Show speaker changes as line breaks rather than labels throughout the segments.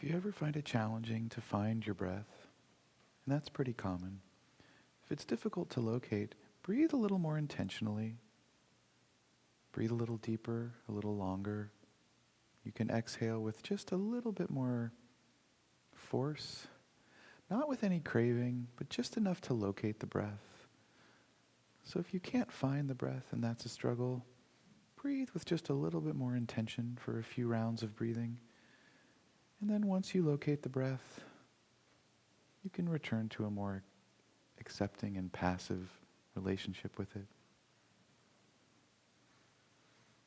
If you ever find it challenging to find your breath, and that's pretty common, if it's difficult to locate, breathe a little more intentionally. Breathe a little deeper, a little longer. You can exhale with just a little bit more force, not with any craving, but just enough to locate the breath. So if you can't find the breath and that's a struggle, breathe with just a little bit more intention for a few rounds of breathing. And then once you locate the breath, you can return to a more accepting and passive relationship with it.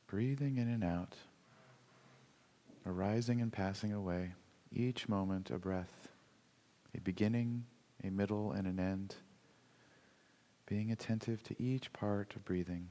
Breathing in and out, arising and passing away, each moment a breath, a beginning, a middle, and an end, being attentive to each part of breathing.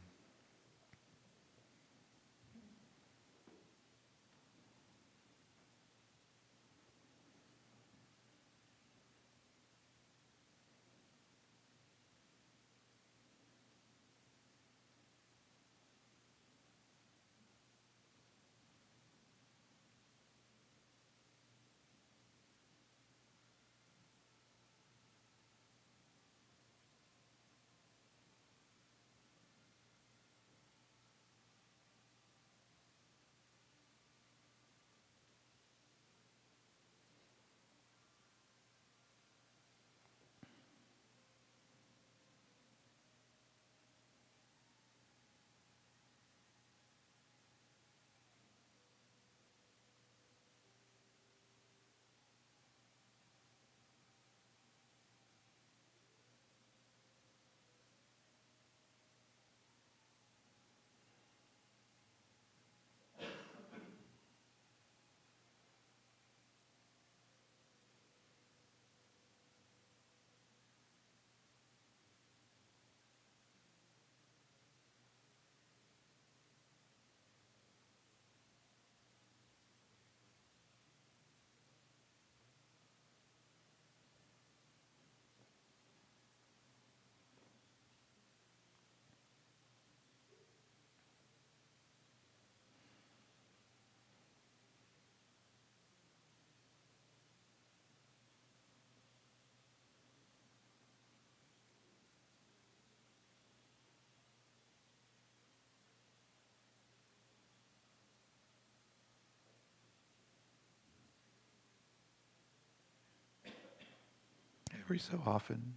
Every so often,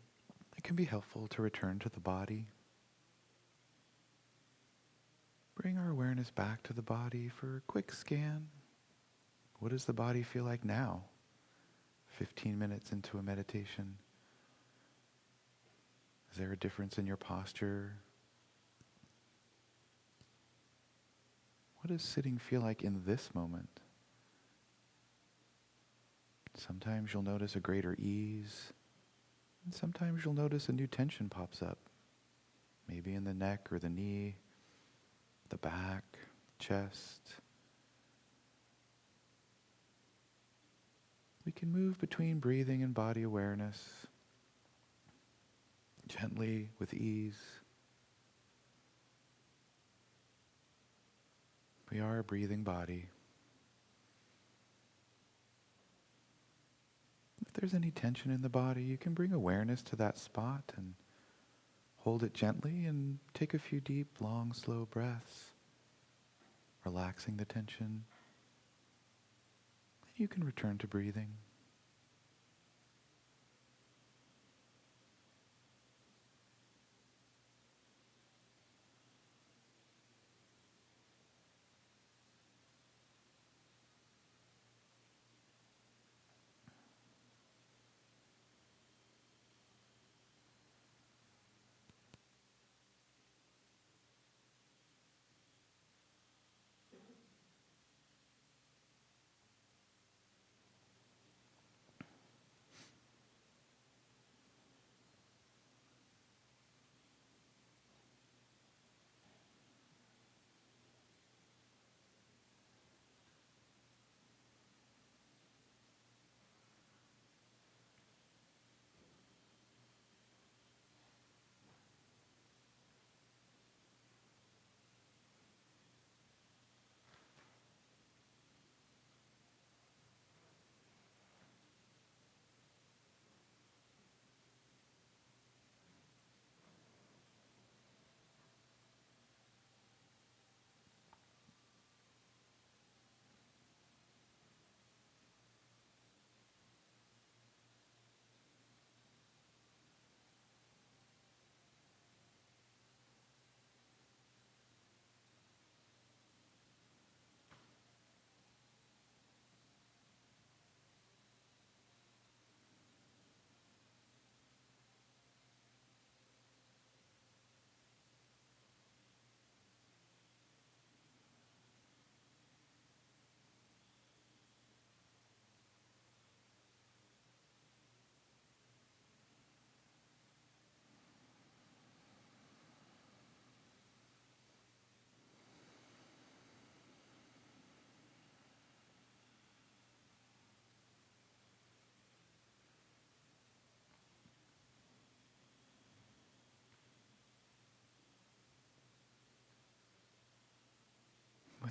it can be helpful to return to the body. Bring our awareness back to the body for a quick scan. What does the body feel like now? 15 minutes into a meditation. Is there a difference in your posture? What does sitting feel like in this moment? Sometimes you'll notice a greater ease, and sometimes you'll notice a new tension pops up, maybe in the neck or the knee, the back, chest. We can move between breathing and body awareness, gently, with ease. We are a breathing body. If there's any tension in the body, you can bring awareness to that spot and hold it gently and take a few deep, long, slow breaths, relaxing the tension. You can return to breathing.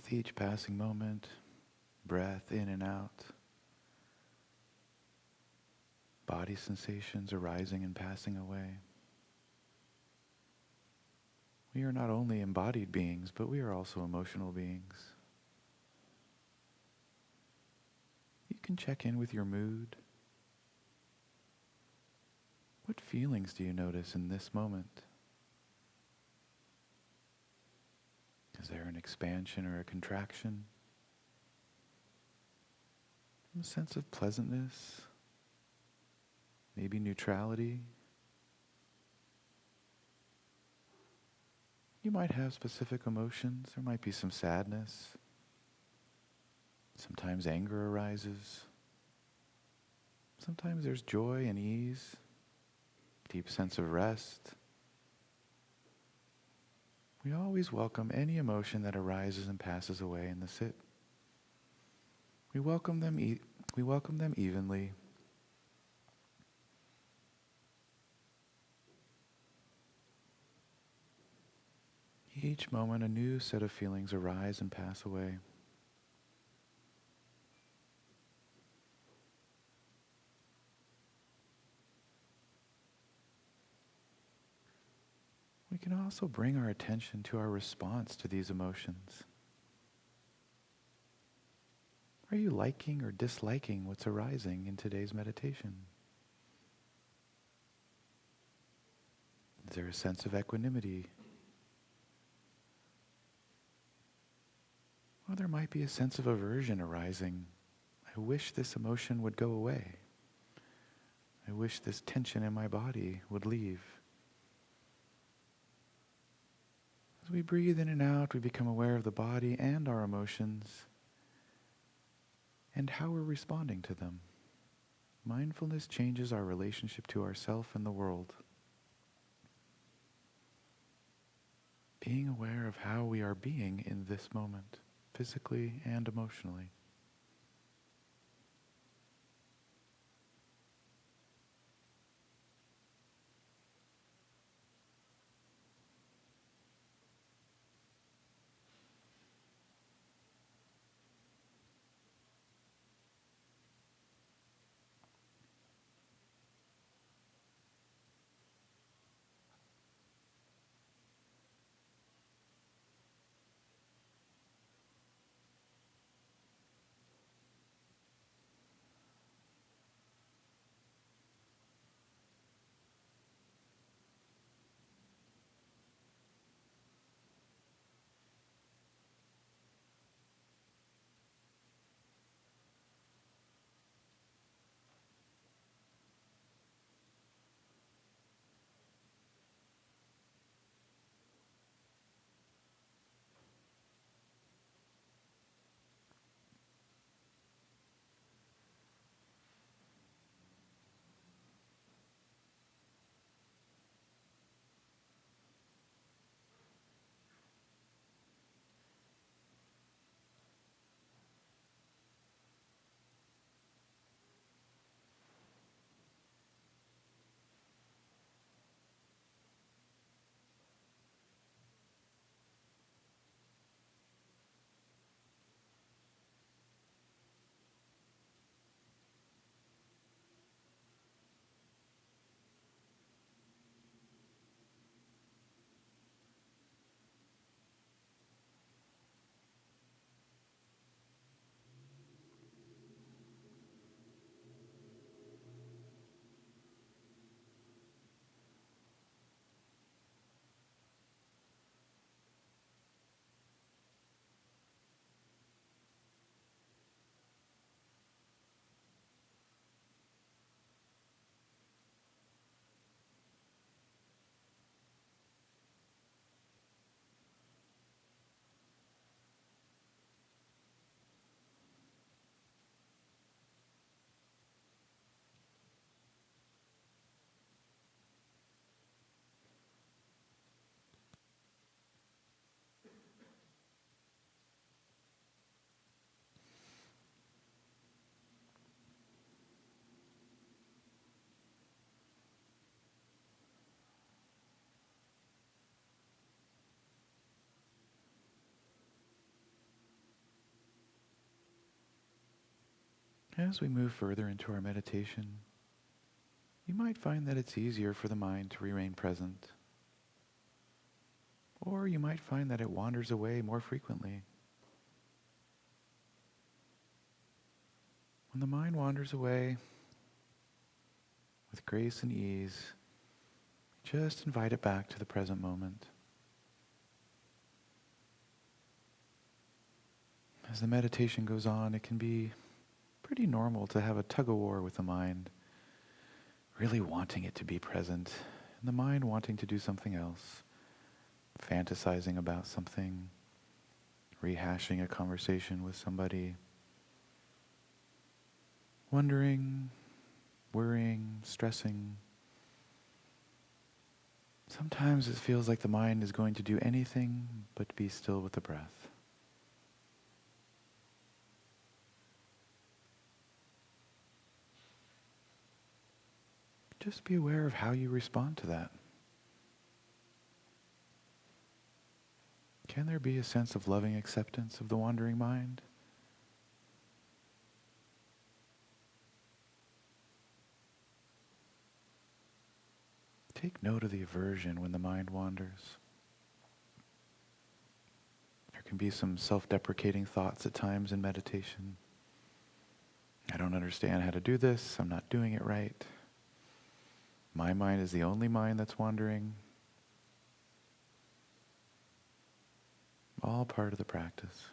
With each passing moment, breath in and out, body sensations arising and passing away. We are not only embodied beings, but we are also emotional beings. You can check in with your mood. What feelings do you notice in this moment? Is there an expansion or a contraction? A sense of pleasantness? Maybe neutrality? You might have specific emotions. There might be some sadness. Sometimes anger arises. Sometimes there's joy and ease, deep sense of rest. We always welcome any emotion that arises and passes away in the sit. We welcome them evenly. Each moment, a new set of feelings arise and pass away. We can also bring our attention to our response to these emotions. Are you liking or disliking what's arising in today's meditation? Is there a sense of equanimity? Well, there might be a sense of aversion arising. I wish this emotion would go away. I wish this tension in my body would leave. As we breathe in and out, we become aware of the body and our emotions and how we're responding to them. Mindfulness changes our relationship to ourself and the world. Being aware of how we are being in this moment, physically and emotionally. As we move further into our meditation, you might find that it's easier for the mind to remain present. Or you might find that it wanders away more frequently. When the mind wanders away, with grace and ease, just invite it back to the present moment. As the meditation goes on, it can be pretty normal to have a tug-of-war with the mind, really wanting it to be present, and the mind wanting to do something else, fantasizing about something, rehashing a conversation with somebody, wondering, worrying, stressing. Sometimes it feels like the mind is going to do anything but be still with the breath. Just be aware of how you respond to that. Can there be a sense of loving acceptance of the wandering mind? Take note of the aversion when the mind wanders. There can be some self-deprecating thoughts at times in meditation. I don't understand how to do this. I'm not doing it right. My mind is the only mind that's wandering. All part of the practice.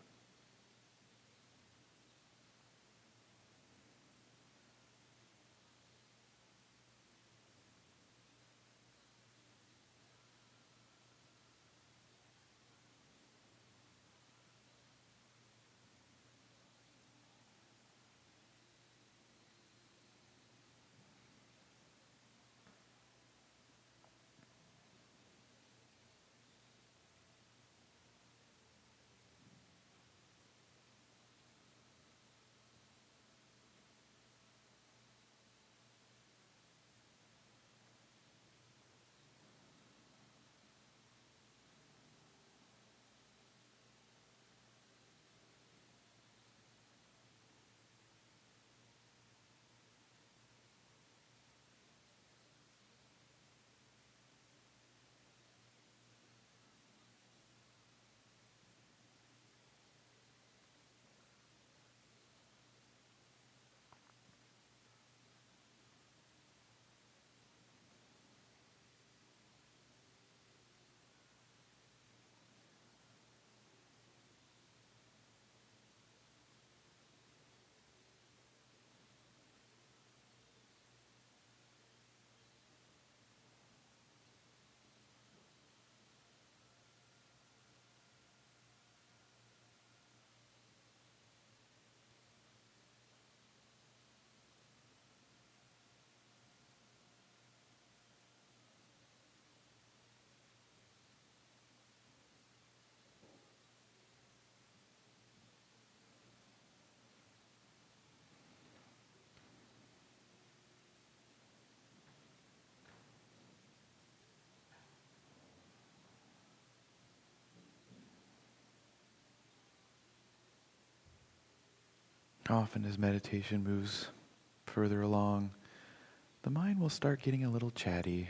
Often as meditation moves further along, the mind will start getting a little chatty.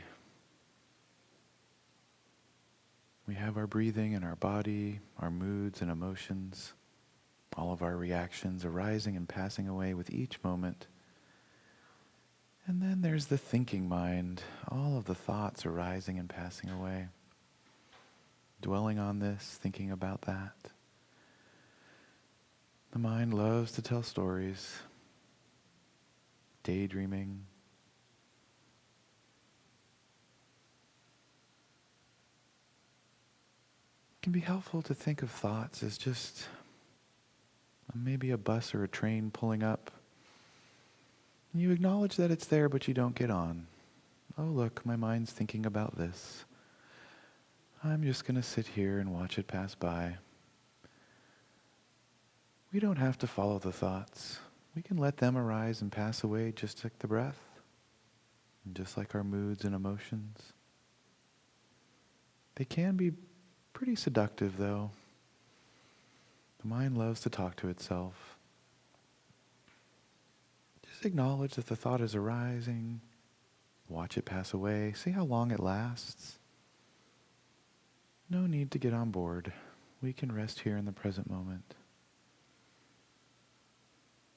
We have our breathing and our body, our moods and emotions, all of our reactions arising and passing away with each moment. And then there's the thinking mind, all of the thoughts arising and passing away. Dwelling on this, thinking about that. The mind loves to tell stories, daydreaming. It can be helpful to think of thoughts as just maybe a bus or a train pulling up. You acknowledge that it's there, but you don't get on. Oh, look, my mind's thinking about this. I'm just going to sit here and watch it pass by. We don't have to follow the thoughts. We can let them arise and pass away just like the breath, and just like our moods and emotions. They can be pretty seductive, though. The mind loves to talk to itself. Just acknowledge that the thought is arising. Watch it pass away. See how long it lasts. No need to get on board. We can rest here in the present moment.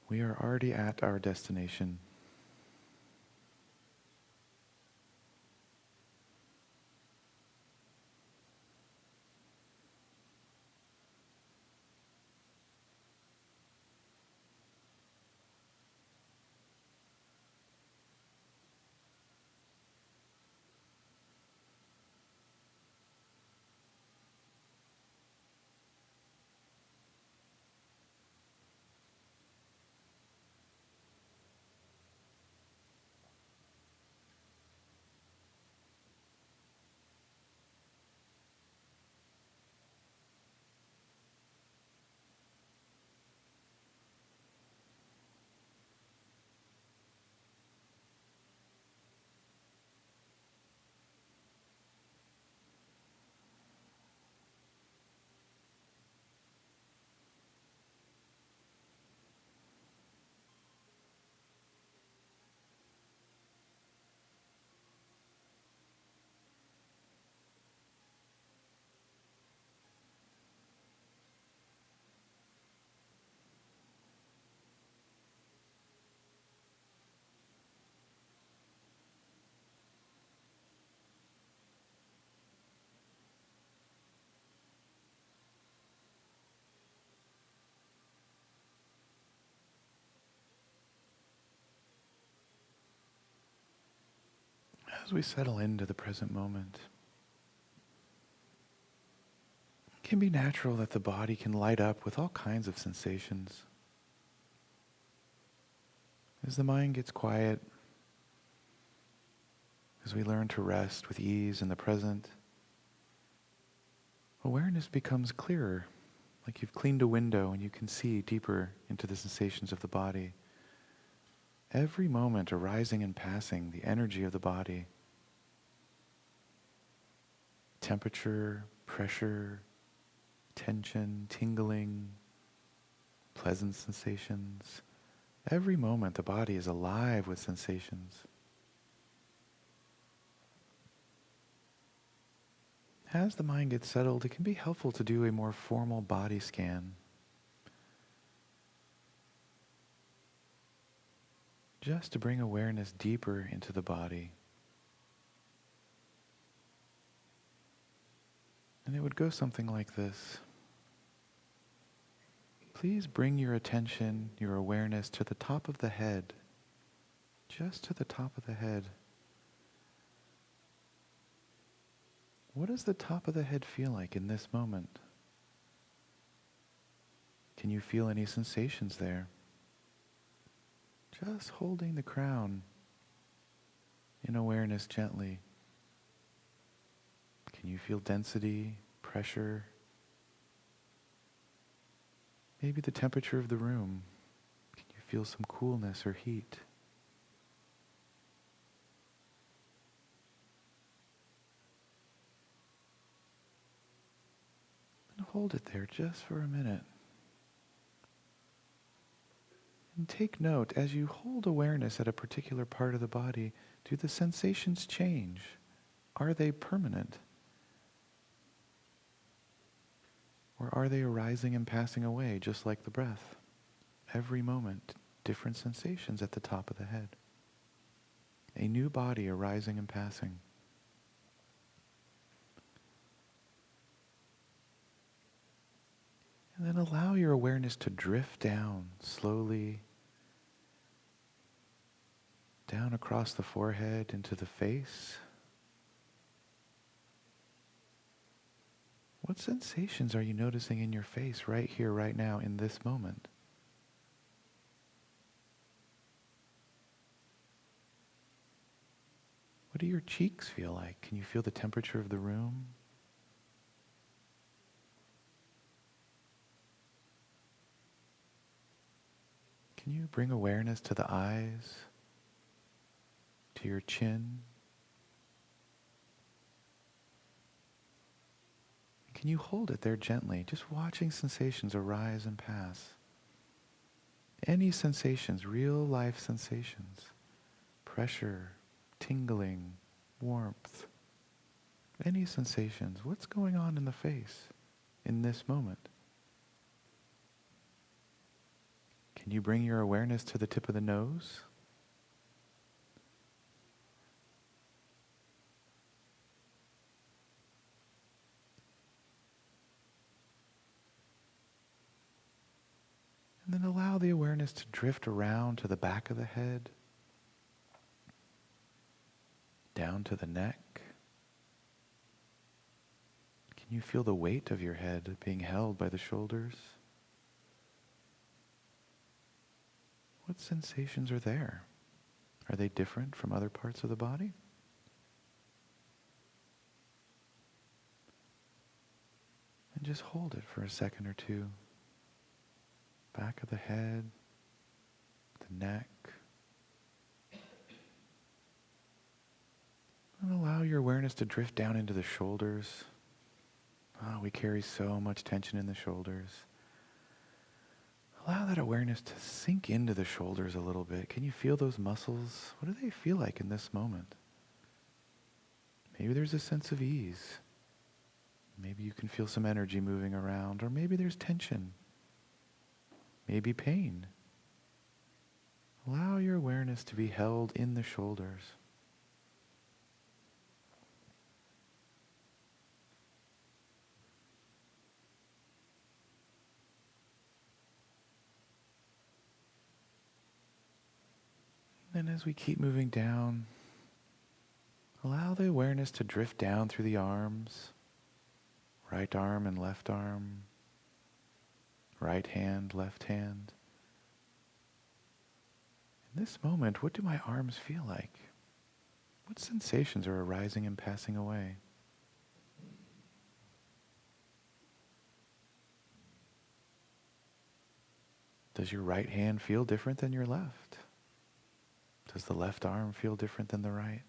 We are already at our destination. As we settle into the present moment, it can be natural that the body can light up with all kinds of sensations. As the mind gets quiet, as we learn to rest with ease in the present, awareness becomes clearer, like you've cleaned a window and you can see deeper into the sensations of the body. Every moment arising and passing, the energy of the body, temperature, pressure, tension, tingling, pleasant sensations. Every moment the body is alive with sensations. As the mind gets settled, it can be helpful to do a more formal body scan. Just to bring awareness deeper into the body. And it would go something like this. Please bring your attention, your awareness to the top of the head. Just to the top of the head. What does the top of the head feel like in this moment? Can you feel any sensations there? Just holding the crown in awareness gently. Can you feel density, pressure? Maybe the temperature of the room. Can you feel some coolness or heat? And hold it there just for a minute. And take note, as you hold awareness at a particular part of the body, do the sensations change? Are they permanent? Or are they arising and passing away, just like the breath? Every moment, different sensations at the top of the head. A new body arising and passing. And then allow your awareness to drift down slowly, down across the forehead into the face. What sensations are you noticing in your face right here, right now, in this moment? What do your cheeks feel like? Can you feel the temperature of the room? Can you bring awareness to the eyes, to your chin? Can you hold it there gently, just watching sensations arise and pass? Any sensations, real life sensations, pressure, tingling, warmth, any sensations, what's going on in the face in this moment? Can you bring your awareness to the tip of the nose? And then allow the awareness to drift around to the back of the head, down to the neck. Can you feel the weight of your head being held by the shoulders? What sensations are there? Are they different from other parts of the body? And just hold it for a second or two. Back of the head, the neck. And allow your awareness to drift down into the shoulders. Oh, we carry so much tension in the shoulders. Allow that awareness to sink into the shoulders a little bit. Can you feel those muscles? What do they feel like in this moment? Maybe there's a sense of ease. Maybe you can feel some energy moving around, or maybe there's tension. Maybe pain. Allow your awareness to be held in the shoulders. And as we keep moving down, allow the awareness to drift down through the arms, right arm and left arm, right hand, left hand. In this moment, what do my arms feel like? What sensations are arising and passing away? Does your right hand feel different than your left? Does the left arm feel different than the right?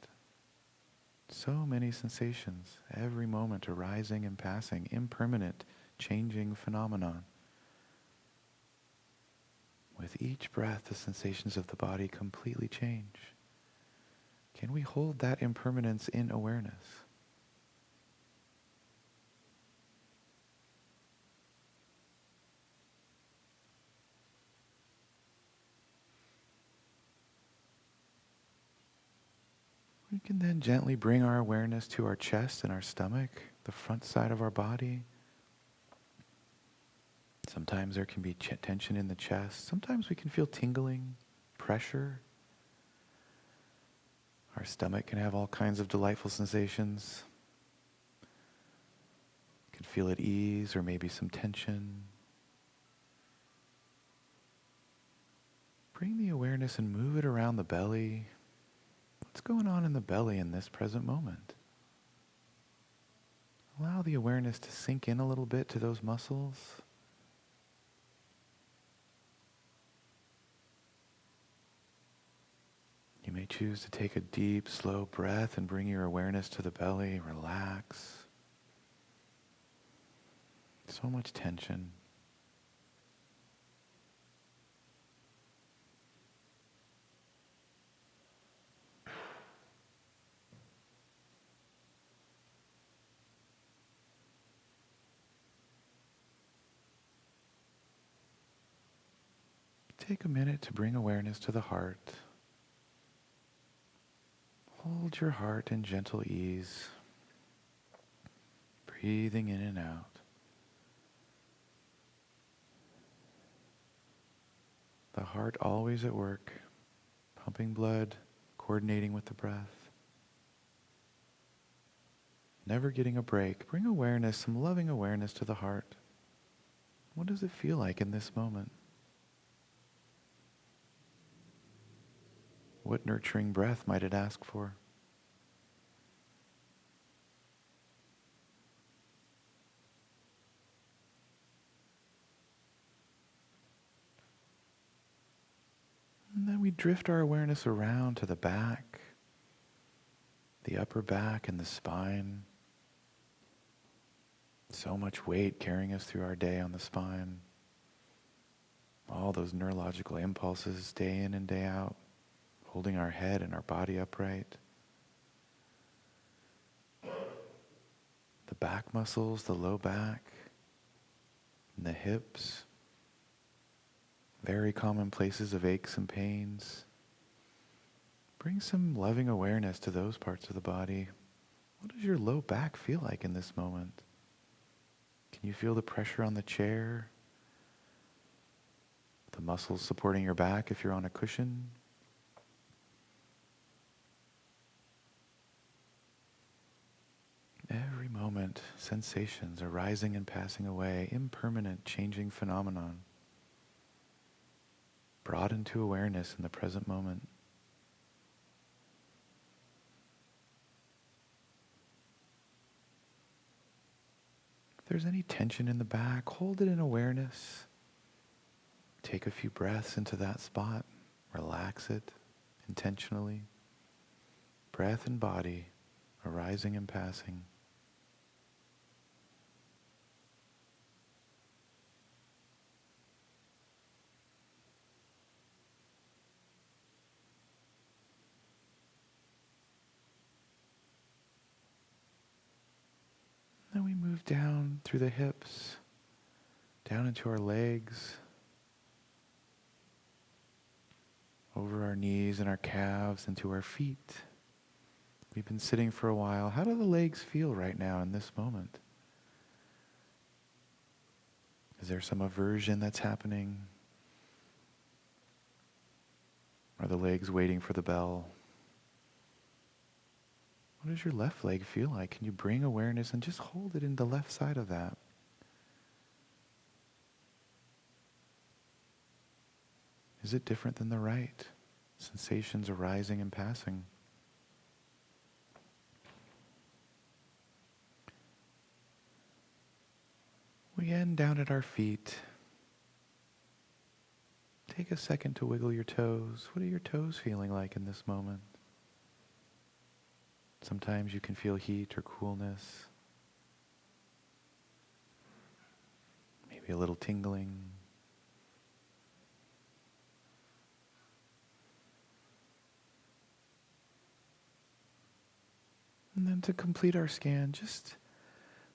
So many sensations, every moment arising and passing, impermanent, changing phenomenon. With each breath, the sensations of the body completely change. Can we hold that impermanence in awareness? We can then gently bring our awareness to our chest and our stomach, the front side of our body. Sometimes there can be tension in the chest. Sometimes we can feel tingling, pressure. Our stomach can have all kinds of delightful sensations. You can feel at ease or maybe some tension. Bring the awareness and move it around the belly. What's going on in the belly in this present moment? Allow the awareness to sink in a little bit to those muscles. You may choose to take a deep, slow breath and bring your awareness to the belly. Relax. So much tension. Take a minute to bring awareness to the heart. Hold your heart in gentle ease, breathing in and out. The heart always at work, pumping blood, coordinating with the breath. Never getting a break. Bring awareness, some loving awareness to the heart. What does it feel like in this moment? What nurturing breath might it ask for? And then we drift our awareness around to the back, the upper back and the spine. So much weight carrying us through our day on the spine. all those neurological impulses day in and day out, holding our head and our body upright. The back muscles, the low back, and the hips, very common places of aches and pains. Bring some loving awareness to those parts of the body. What does your low back feel like in this moment? Can you feel the pressure on the chair? The muscles supporting your back if you're on a cushion? Every moment, sensations arising and passing away, impermanent, changing phenomenon, brought into awareness in the present moment. If there's any tension in the back, hold it in awareness. Take a few breaths into that spot. Relax it intentionally. Breath and body arising and passing. Then we move down through the hips, down into our legs, over our knees and our calves, into our feet. We've been sitting for a while. How do the legs feel right now in this moment? Is there some aversion that's happening? Are the legs waiting for the bell? What does your left leg feel like? Can you bring awareness and just hold it in the left side of that? Is it different than the right? Sensations arising and passing. We end down at our feet. Take a second to wiggle your toes. What are your toes feeling like in this moment? Sometimes you can feel heat or coolness. Maybe a little tingling. And then to complete our scan, just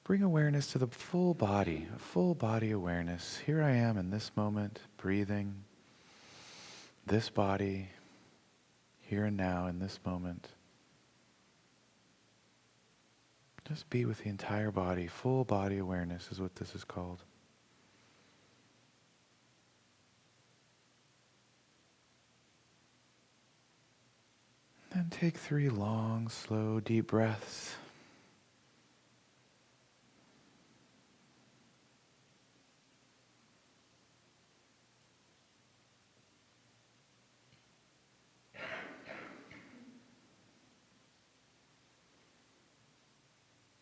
bring awareness to the full body, a full body awareness. Here I am in this moment, breathing. This body, here and now in this moment. Just be with the entire body. Full body awareness is what this is called. Then take 3 long, slow, deep breaths.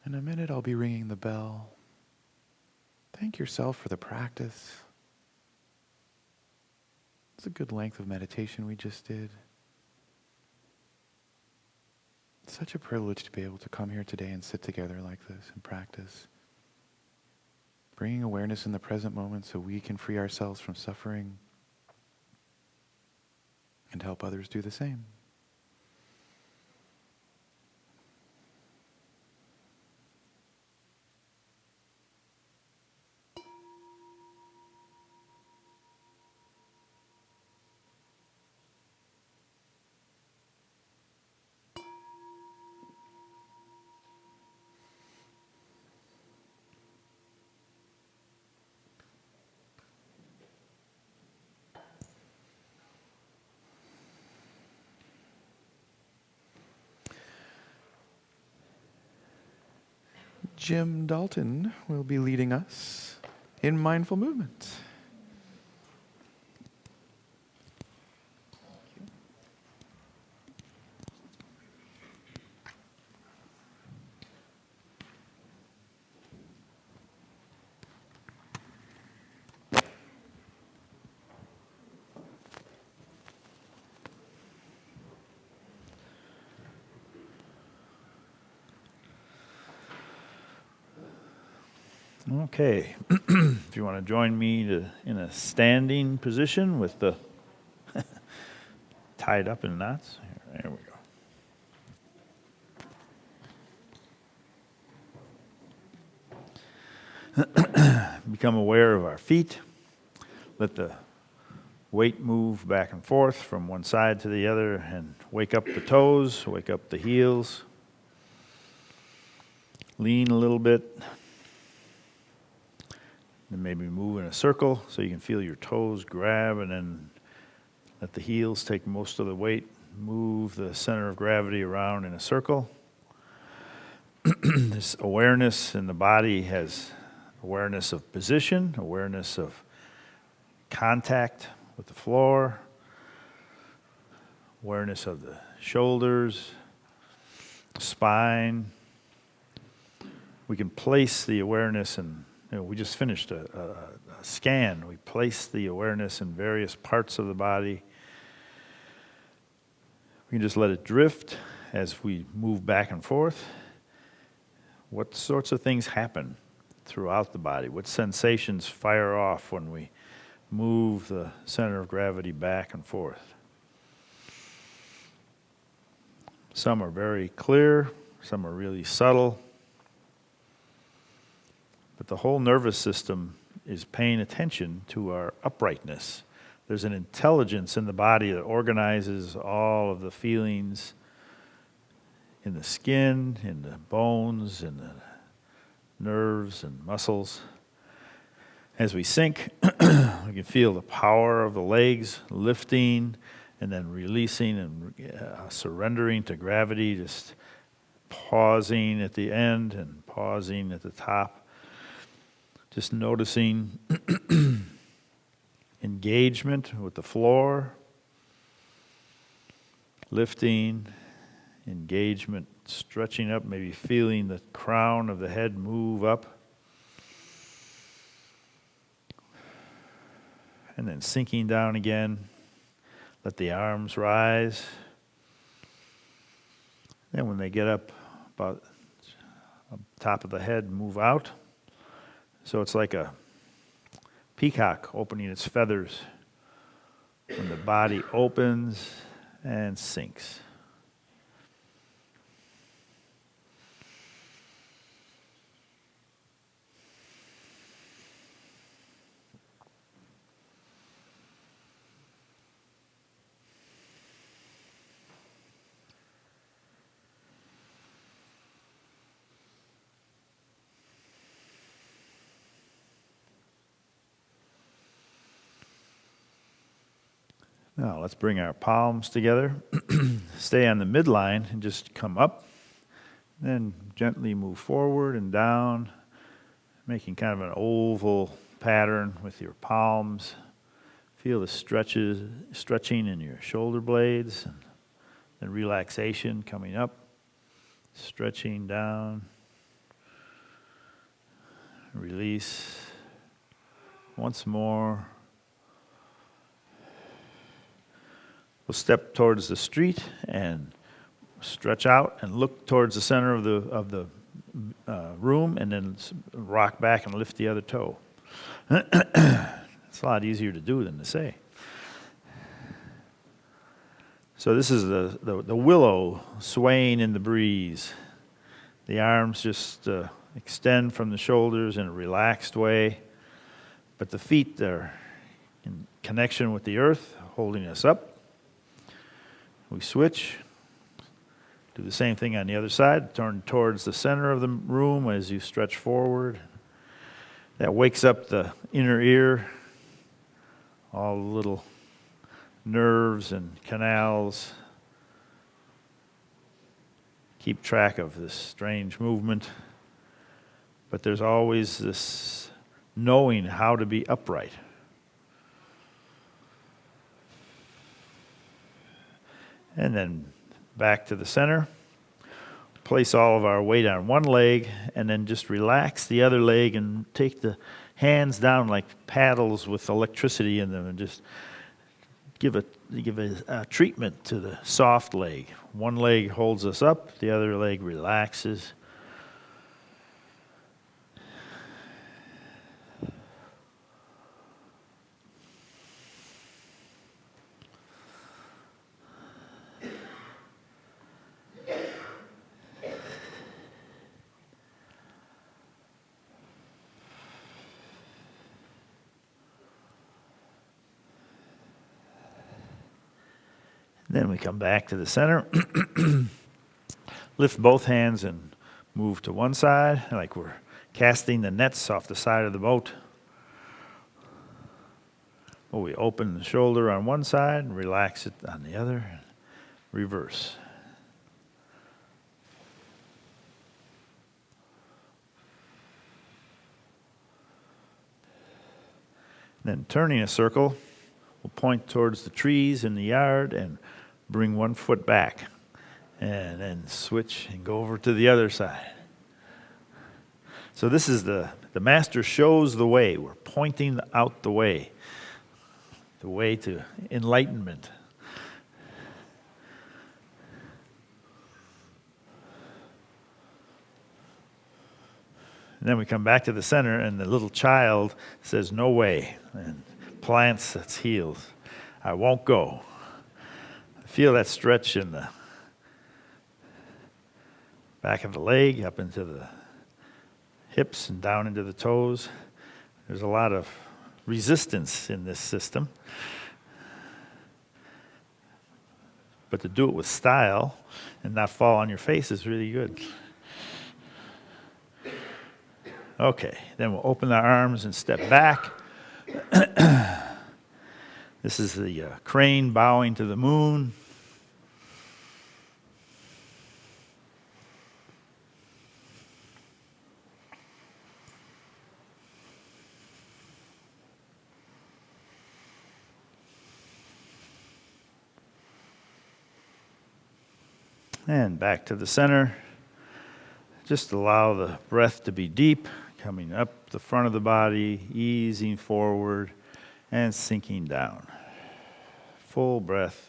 In a minute, I'll be ringing the bell. Thank yourself for the practice. It's a good length of meditation we just did. It's such a privilege to be able to come here today and sit together like this and practice. Bringing awareness in the present moment so we can free ourselves from suffering and help others do the same. Jim Dalton will be leading us in mindful movement.
Okay. If you want to join me in a standing position with the tied up in knots. There we go. Become aware of our feet. Let the weight move back and forth from one side to the other, and wake up the toes, wake up the heels. Lean a little bit. Then maybe move in a circle so you can feel your toes grab, and then let the heels take most of the weight. Move the center of gravity around in a circle. This awareness in the body has awareness of position, awareness of contact with the floor, awareness of the shoulders, spine. We can place the awareness in, we just finished a scan. We place the awareness in various parts of the body. We can just let it drift as we move back and forth. What sorts of things happen throughout the body? What sensations fire off when we move the center of gravity back and forth? Some are very clear, some are really subtle. But the whole nervous system is paying attention to our uprightness. There's an intelligence in the body that organizes all of the feelings in the skin, in the bones, in the nerves and muscles. As we sink, we can feel the power of the legs lifting and then releasing and surrendering to gravity, just pausing at the end and pausing at the top. Just noticing engagement with the floor, lifting, engagement, stretching up, maybe feeling the crown of the head move up. And then sinking down again. Let the arms rise. Then when they get up about top of the head, move out. So it's like a peacock opening its feathers when the body opens and sinks. Now let's bring our palms together. Stay on the midline and just come up. Then gently move forward and down, making kind of an oval pattern with your palms. Feel the stretching in your shoulder blades, and then relaxation coming up, stretching down, release. Once more. We'll step towards the street and stretch out and look towards the center of the room, and then rock back and lift the other toe. It's a lot easier to do than to say. So this is the willow swaying in the breeze. The arms just extend from the shoulders in a relaxed way, but the feet are in connection with the earth, holding us up. We switch, do the same thing on the other side, turn towards the center of the room as you stretch forward. That wakes up the inner ear, all the little nerves and canals. Keep track of this strange movement, but there's always this knowing how to be upright. And then back to the center. Place all of our weight on one leg, and then just relax the other leg and take the hands down like paddles with electricity in them, and just give a treatment to the soft leg. One leg holds us up, the other leg relaxes. Then we come back to the center. Lift both hands and move to one side, like we're casting the nets off the side of the boat. Well, we open the shoulder on one side and relax it on the other. Reverse. Then turning a circle, we'll point towards the trees in the yard and bring one foot back. And then switch and go over to the other side. So this is the master shows the way. We're pointing out the way to enlightenment. And then we come back to the center, and the little child says, "No way," and plants its heels. "I won't go." Feel that stretch in the back of the leg, up into the hips and down into the toes. There's a lot of resistance in this system. But to do it with style and not fall on your face is really good. Okay, then we'll open our arms and step back. This is the crane bowing to the moon. And back to the center. Just allow the breath to be deep, coming up the front of the body, easing forward, and sinking down. Full breath.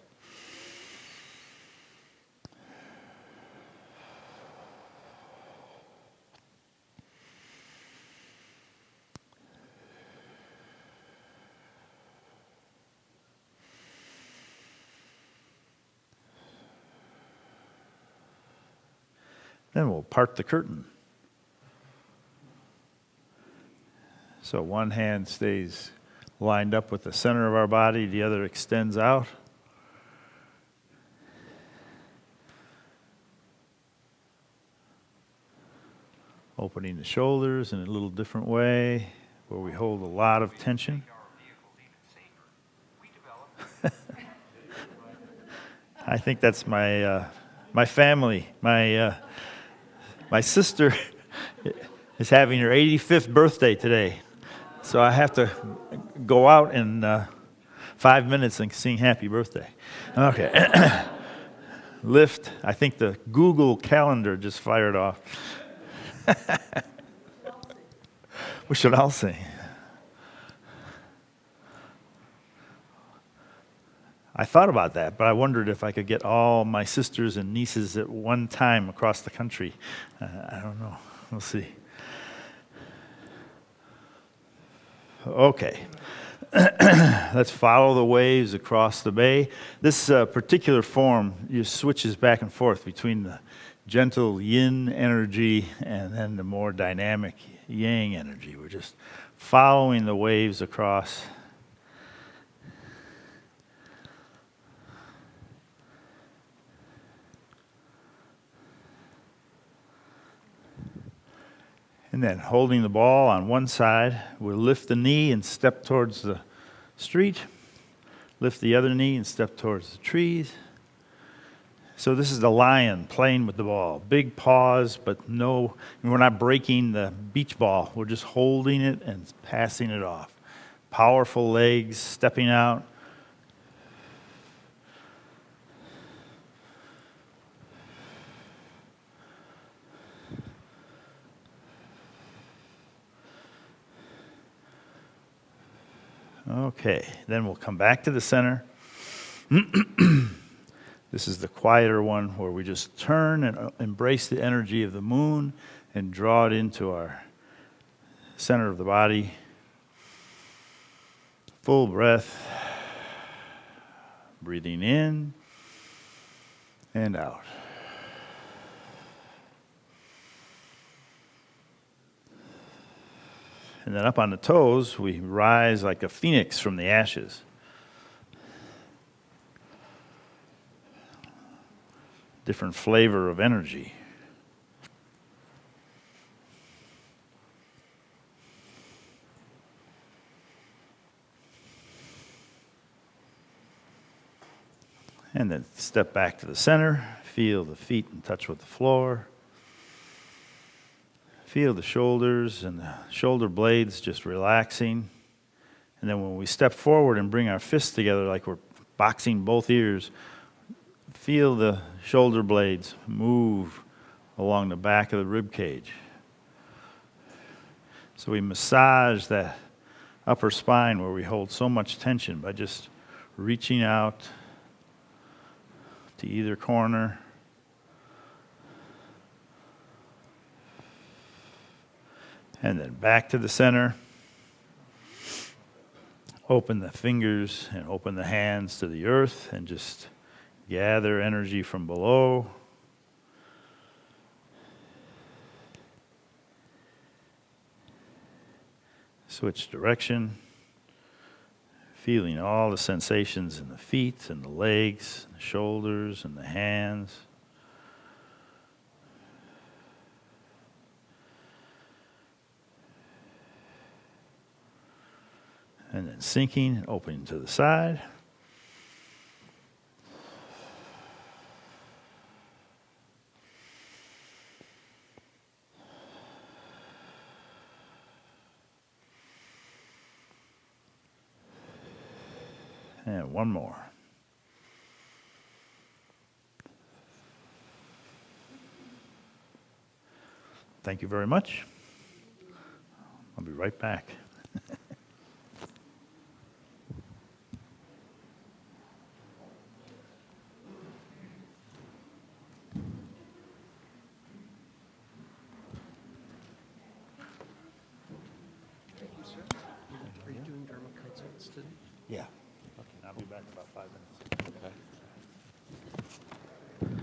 Then we'll part the curtain. So one hand stays lined up with the center of our body, the other extends out. Opening the shoulders in a little different way, where we hold a lot of tension. I think that's my family. My sister is having her 85th birthday today, so I have to go out in 5 minutes and sing happy birthday. Okay. Lift. I think the Google Calendar just fired off. We should all sing. I thought about that, but I wondered if I could get all my sisters and nieces at one time across the country. I don't know. We'll see. Okay. Let's follow the waves across the bay. This particular form just switches back and forth between the gentle yin energy and then the more dynamic yang energy. We're just following the waves across. And then holding the ball on one side, we'll lift the knee and step towards the street. Lift the other knee and step towards the trees. So this is the lion playing with the ball. Big paws, but we're not breaking the beach ball. We're just holding it and passing it off. Powerful legs, stepping out. Okay, then we'll come back to the center. This is the quieter one where we just turn and embrace the energy of the moon and draw it into our center of the body. Full breath. Breathing in and out. And then up on the toes, we rise like a phoenix from the ashes. different flavor of energy. And then step back to the center, feel the feet in touch with the floor. Feel the shoulders and the shoulder blades just relaxing. And then when we step forward and bring our fists together like we're boxing both ears, feel the shoulder blades move along the back of the rib cage. So we massage that upper spine where we hold so much tension by just reaching out to either corner. And then back to the center. Open the fingers and open the hands to the earth and just gather energy from below. Switch direction. Feeling all the sensations in the feet and the legs, and the shoulders and the hands. And then sinking and opening to the side. And one more. Thank you very much. I'll be right back.
Are you doing Dharma consults today?
Yeah. Okay, I'll be back in about 5 minutes.
Okay.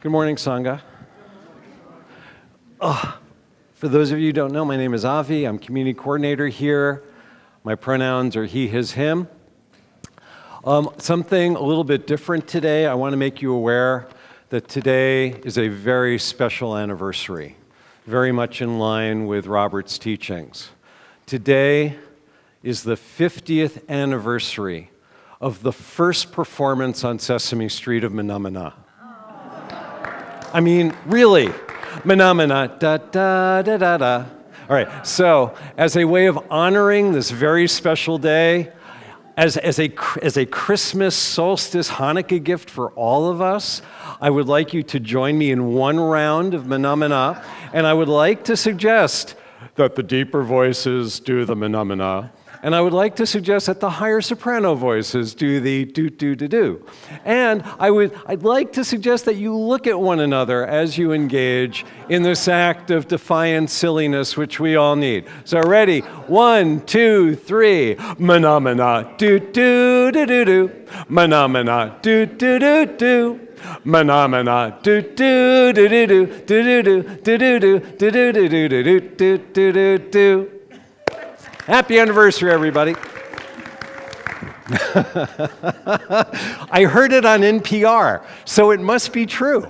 Good morning, Sangha. For those of you who don't know, my name is Avi. I'm community coordinator here. My pronouns are he, his, him. Something a little bit different today. I want to make you aware that today is a very special anniversary, very much in line with Robert's teachings. Today is the 50th anniversary of the first performance on Sesame Street of Manamana. I mean, really, Manamana, da da da da da. All right, so as a way of honoring this very special day, as a Christmas solstice Hanukkah gift for all of us, I would like you to join me in one round of Manamana, and I would like to suggest that the deeper voices do the Manamana, and I would like to suggest that the higher soprano voices do the do-do-do-do. And I'd like to suggest that you look at one another as you engage in this act of defiant silliness which we all need. So ready? 1, 2, 3. Manamana, do-do-do-do-do. Manamana, do-do-do-do. Manamana, do-do-do-do-do. Do-do-do-do-do-do-do-do-do-do-do-do-do. Happy anniversary, everybody. I heard it on NPR, so it must be true.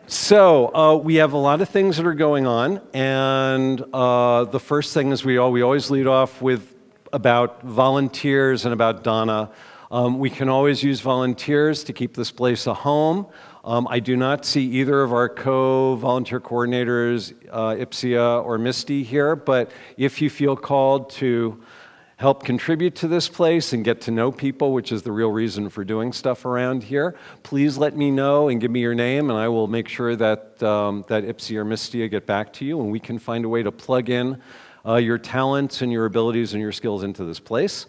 So we have a lot of things that are going on, and the first thing is we always lead off with about volunteers and about Donna. We can always use volunteers to keep this place a home. I do not see either of our co-volunteer coordinators, Ipsia or Misty here, but if you feel called to help contribute to this place and get to know people, which is the real reason for doing stuff around here, please let me know and give me your name, and I will make sure that Ipsia or Misty will get back to you, and we can find a way to plug in your talents and your abilities and your skills into this place.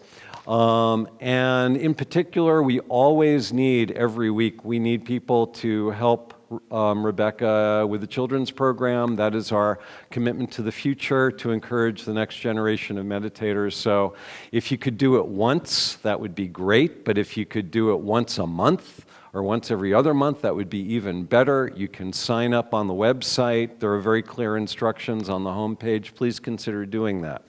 And in particular, we always need, every week, we need people to help Rebecca with the children's program. That is our commitment to the future, to encourage the next generation of meditators. So if you could do it once, that would be great. But if you could do it once a month or once every other month, that would be even better. You can sign up on the website. There are very clear instructions on the homepage. Please consider doing that.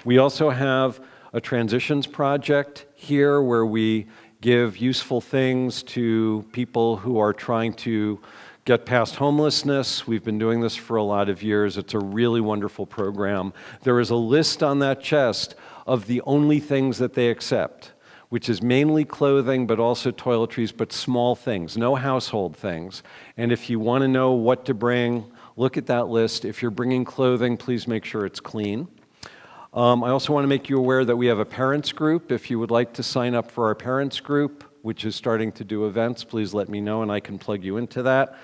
We also have a transitions project here where we give useful things to people who are trying to get past homelessness. We've been doing this for a lot of years. It's a really wonderful program. There is a list on that chest of the only things that they accept, which is mainly clothing, but also toiletries, but small things, no household things. And if you want to know what to bring, look at that list. If you're bringing clothing, please make sure it's clean. I also want to make you aware that we have a parents group. If you would like to sign up for our parents group, which is starting to do events, please let me know and I can plug you into that.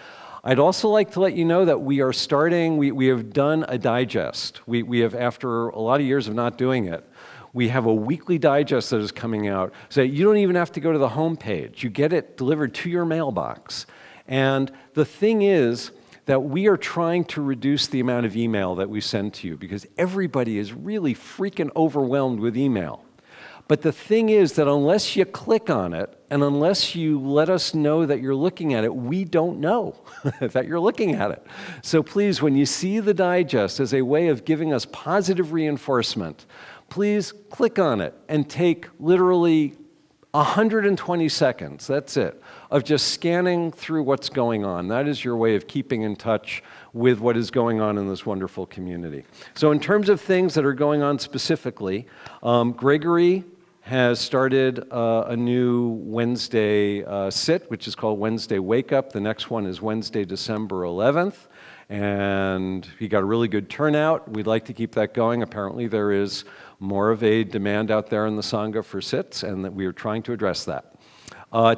I'd also like to let you know that we are starting, we have done a digest. We have, after a lot of years of not doing it, we have a weekly digest that is coming out. So you don't even have to go to the homepage. You get it delivered to your mailbox. And the thing is that we are trying to reduce the amount of email that we send to you because everybody is really freaking overwhelmed with email. But the thing is that unless you click on it and unless you let us know that you're looking at it, we don't know that you're looking at it. So please, when you see the digest as a way of giving us positive reinforcement, please click on it and take literally 120 seconds, that's it, of just scanning through what's going on. That is your way of keeping in touch with what is going on in this wonderful community. So in terms of things that are going on specifically, Gregory has started a new Wednesday sit, which is called Wednesday Wake Up. The next one is Wednesday, December 11th. And he got a really good turnout. We'd like to keep that going. Apparently there is more of a demand out there in the Sangha for sits, and that we are trying to address that.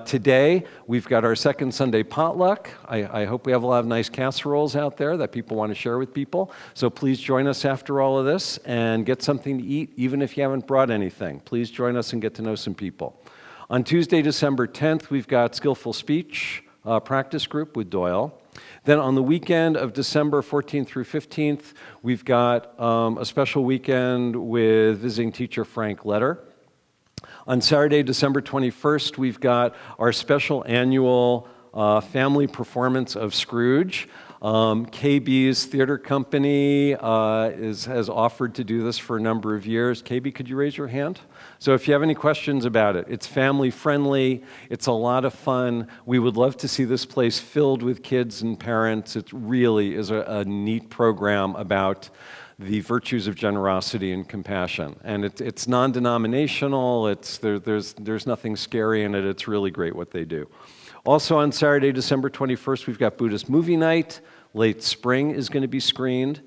Today, we've got our second Sunday potluck. I hope we have a lot of nice casseroles out there that people want to share with people. So please join us after all of this and get something to eat, even if you haven't brought anything. Please join us and get to know some people. On Tuesday, December 10th, we've got Skillful Speech practice group with Doyle. Then on the weekend of December 14th through 15th, we've got a special weekend with visiting teacher Frank Letter. On Saturday, December 21st, we've got our special annual family performance of Scrooge. KB's theater company has offered to do this for a number of years. KB, could you raise your hand? So if you have any questions about it, it's family friendly, it's a lot of fun. We would love to see this place filled with kids and parents. It really is a neat program about the virtues of generosity and compassion. And it's non-denominational, there's nothing scary in it, it's really great what they do. Also on Saturday, December 21st, we've got Buddhist movie night. Late Spring is going to be screened.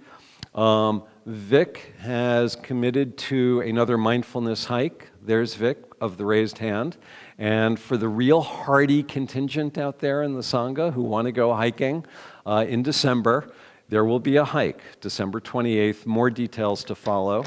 Vic has committed to another mindfulness hike. There's Vic of the raised hand. And for the real hardy contingent out there in the Sangha who want to go hiking in December, there will be a hike, December 28th. More details to follow.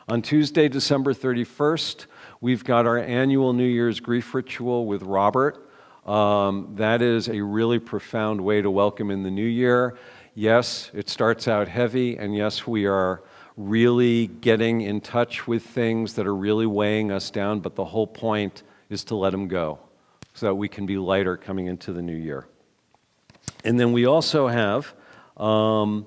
On Tuesday, December 31st, we've got our annual New Year's grief ritual with Robert. That is a really profound way to welcome in the new year. Yes, it starts out heavy, and yes, we are really getting in touch with things that are really weighing us down, but the whole point is to let them go so that we can be lighter coming into the new year. And then we also have, on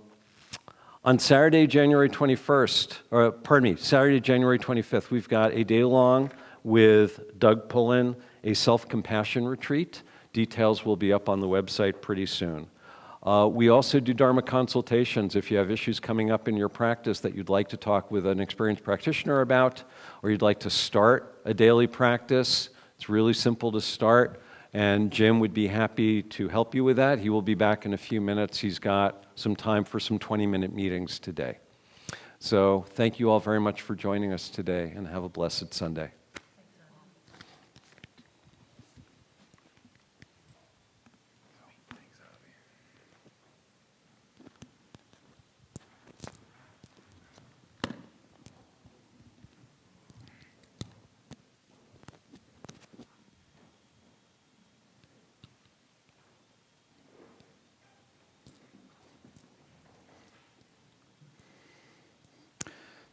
Saturday, January 21st, Saturday, January 25th, we've got a day-long with Doug Pullen, a self-compassion retreat. Details will be up on the website pretty soon. We also do Dharma consultations. If you have issues coming up in your practice that you'd like to talk with an experienced practitioner about, or you'd like to start a daily practice, it's really simple to start, and Jim would be happy to help you with that. He will be back in a few minutes. He's got some time for some 20-minute meetings today. So thank you all very much for joining us today, and have a blessed Sunday.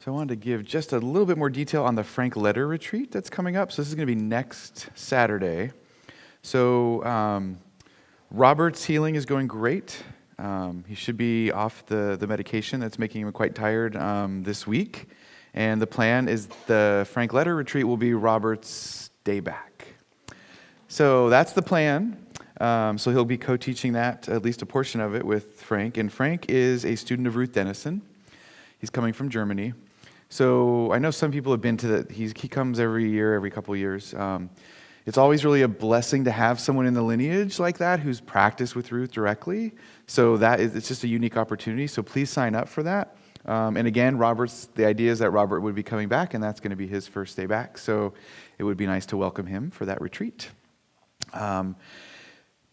So I wanted to give just a little bit more detail on the Frank Letter retreat that's coming up. So this is going to be next Saturday. So Robert's healing is going great. He should be off the medication that's making him quite tired this week. And the plan is the Frank Letter retreat will be Robert's day back. So that's the plan. So he'll be co-teaching that, at least a portion of it, with Frank. And Frank is a student of Ruth Dennison. He's coming from Germany. So I know some people have been to that. He comes every year, every couple of years. It's always really a blessing to have someone in the lineage like that who's practiced with Ruth directly. So it's just a unique opportunity. So please sign up for that. And again, the idea is that Robert would be coming back, and that's going to be his first day back. So it would be nice to welcome him for that retreat.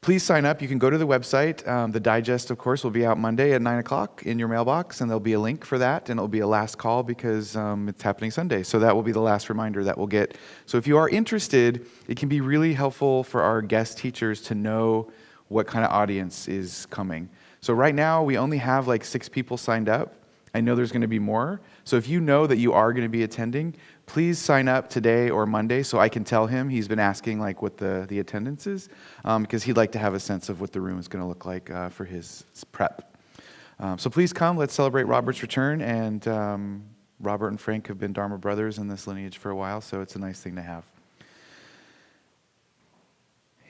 Please sign up. You can go to the website. The digest, of course, will be out Monday at 9 o'clock in your mailbox, and there'll be a link for that, and it'll be a last call because it's happening Sunday. So that will be the last reminder that we'll get. So if you are interested, it can be really helpful for our guest teachers to know what kind of audience is coming. So right now, we only have like 6 people signed up. I know there's going to be more. So if you know that you are going to be attending, please sign up today or Monday so I can tell him. He's been asking like what the attendance is because he'd like to have a sense of what the room is going to look like for his prep. So please come. Let's celebrate Robert's return. And Robert and Frank have been Dharma brothers in this lineage for a while, so it's a nice thing to have.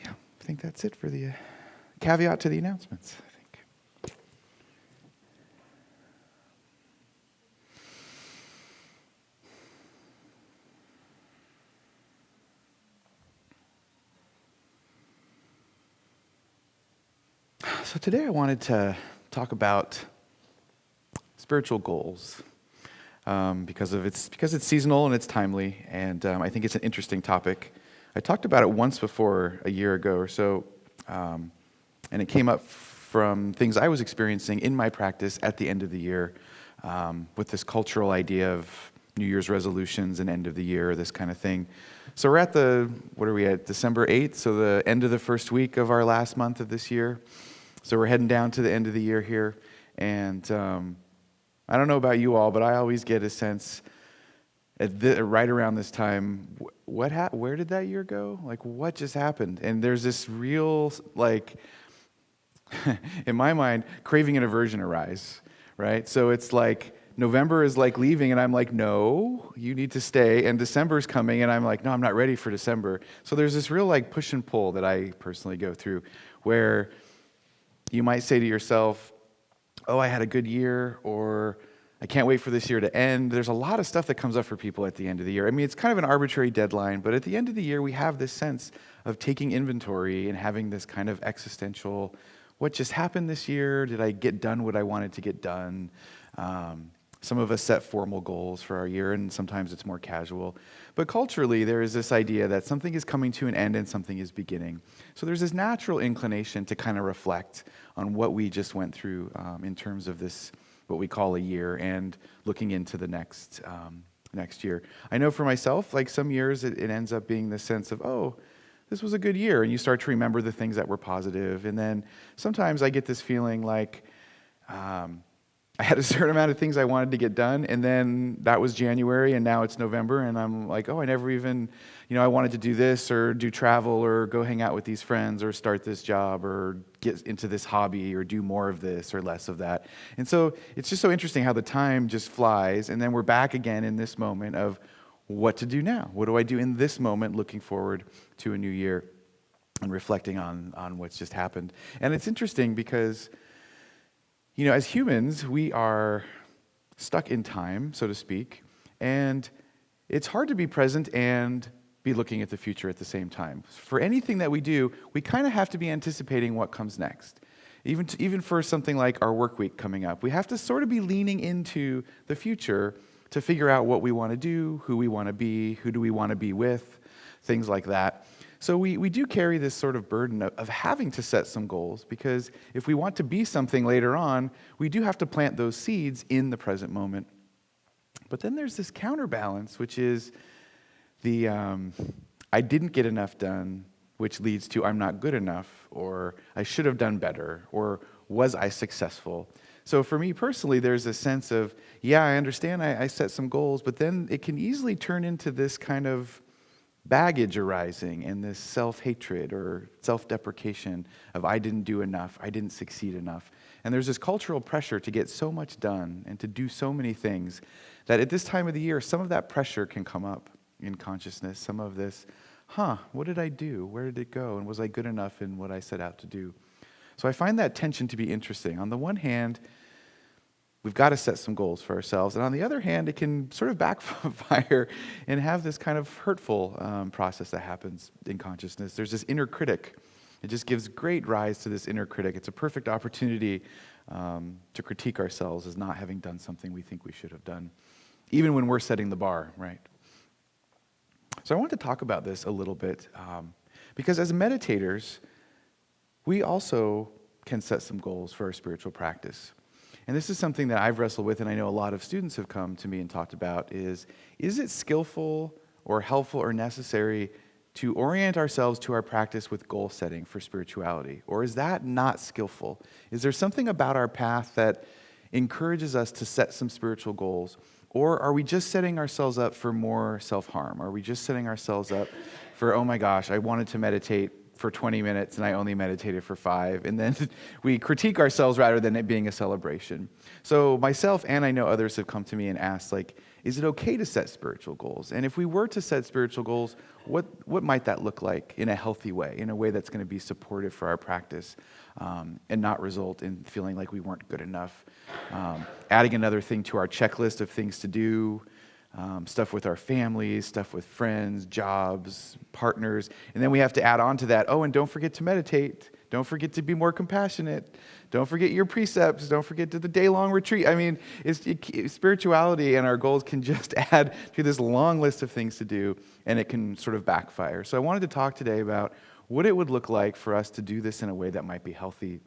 Yeah, I think that's it for the caveat to the announcements. So today I wanted to talk about spiritual goals because it's seasonal and it's timely, and I think it's an interesting topic. I talked about it once before a year ago or so, and it came up from things I was experiencing in my practice at the end of the year with this cultural idea of New Year's resolutions and end of the year, this kind of thing. So we're at December 8th, so the end of the first week of our last month of this year. So we're heading down to the end of the year here, and I don't know about you all, but I always get a sense right around this time, where did that year go? Like, what just happened? And there's this real, like, in my mind, craving and aversion arise, right? So it's like November is like leaving, and I'm like, no, you need to stay. And December's coming, and I'm like, no, I'm not ready for December. So there's this real like push and pull that I personally go through, where you might say to yourself, oh, I had a good year, or I can't wait for this year to end. There's a lot of stuff that comes up for people at the end of the year. I mean, it's kind of an arbitrary deadline, but at the end of the year, we have this sense of taking inventory and having this kind of existential, what just happened this year? Did I get done what I wanted to get done? Some of us set formal goals for our year, and sometimes it's more casual. But culturally, there is this idea that something is coming to an end and something is beginning. So there's this natural inclination to kind of reflect on what we just went through in terms of this, what we call a year, and looking into the next year. I know for myself, like some years, it ends up being this sense of, oh, this was a good year, and you start to remember the things that were positive. And then sometimes I get this feeling like, I had a certain amount of things I wanted to get done, and then that was January, and now it's November, and I'm like, oh, I never even, I wanted to do this, or do travel, or go hang out with these friends, or start this job, or get into this hobby, or do more of this, or less of that. And so it's just so interesting how the time just flies, and then we're back again in this moment of what to do now. What do I do in this moment, looking forward to a new year, and reflecting on what's just happened. And it's interesting because as humans, we are stuck in time, so to speak, and it's hard to be present and be looking at the future at the same time. For anything that we do, we kind of have to be anticipating what comes next. Even for something like our work week coming up, we have to sort of be leaning into the future to figure out what we want to do, who we want to be, who do we want to be with, things like that. So we do carry this sort of burden of having to set some goals, because if we want to be something later on, we do have to plant those seeds in the present moment. But then there's this counterbalance, which is the I didn't get enough done, which leads to I'm not good enough, or I should have done better, or was I successful? So for me personally, there's a sense of, yeah, I understand I set some goals, but then it can easily turn into this kind of baggage arising and this self-hatred or self-deprecation of I didn't do enough, I didn't succeed enough. And there's this cultural pressure to get so much done and to do so many things that at this time of the year, some of that pressure can come up in consciousness, some of this what did I do? Where did it go? And was I good enough in what I set out to do? So I find that tension to be interesting. On the one hand, we've got to set some goals for ourselves. And on the other hand, it can sort of backfire and have this kind of hurtful process that happens in consciousness. There's this inner critic. It just gives great rise to this inner critic. It's a perfect opportunity to critique ourselves as not having done something we think we should have done, even when we're setting the bar, right? So I want to talk about this a little bit because as meditators, we also can set some goals for our spiritual practice. And this is something that I've wrestled with, and I know a lot of students have come to me and talked about, is it skillful or helpful or necessary to orient ourselves to our practice with goal setting for spirituality? Or is that not skillful? Is there something about our path that encourages us to set some spiritual goals? Or are we just setting ourselves up for more self-harm? Are we just setting ourselves up for, oh my gosh, I wanted to meditate for 20 minutes and I only meditated for 5, and then we critique ourselves rather than it being a celebration. So myself and I know others have come to me and asked, like, is it okay to set spiritual goals? And if we were to set spiritual goals, what might that look like in a healthy way, in a way that's going to be supportive for our practice and not result in feeling like we weren't good enough? Adding another thing to our checklist of things to do, stuff with our families, stuff with friends, jobs, partners, and then we have to add on to that, and don't forget to meditate, don't forget to be more compassionate, don't forget your precepts, don't forget to the day-long retreat. I mean, spirituality and our goals can just add to this long list of things to do, and it can sort of backfire. So I wanted to talk today about what it would look like for us to do this in a way that might be healthy.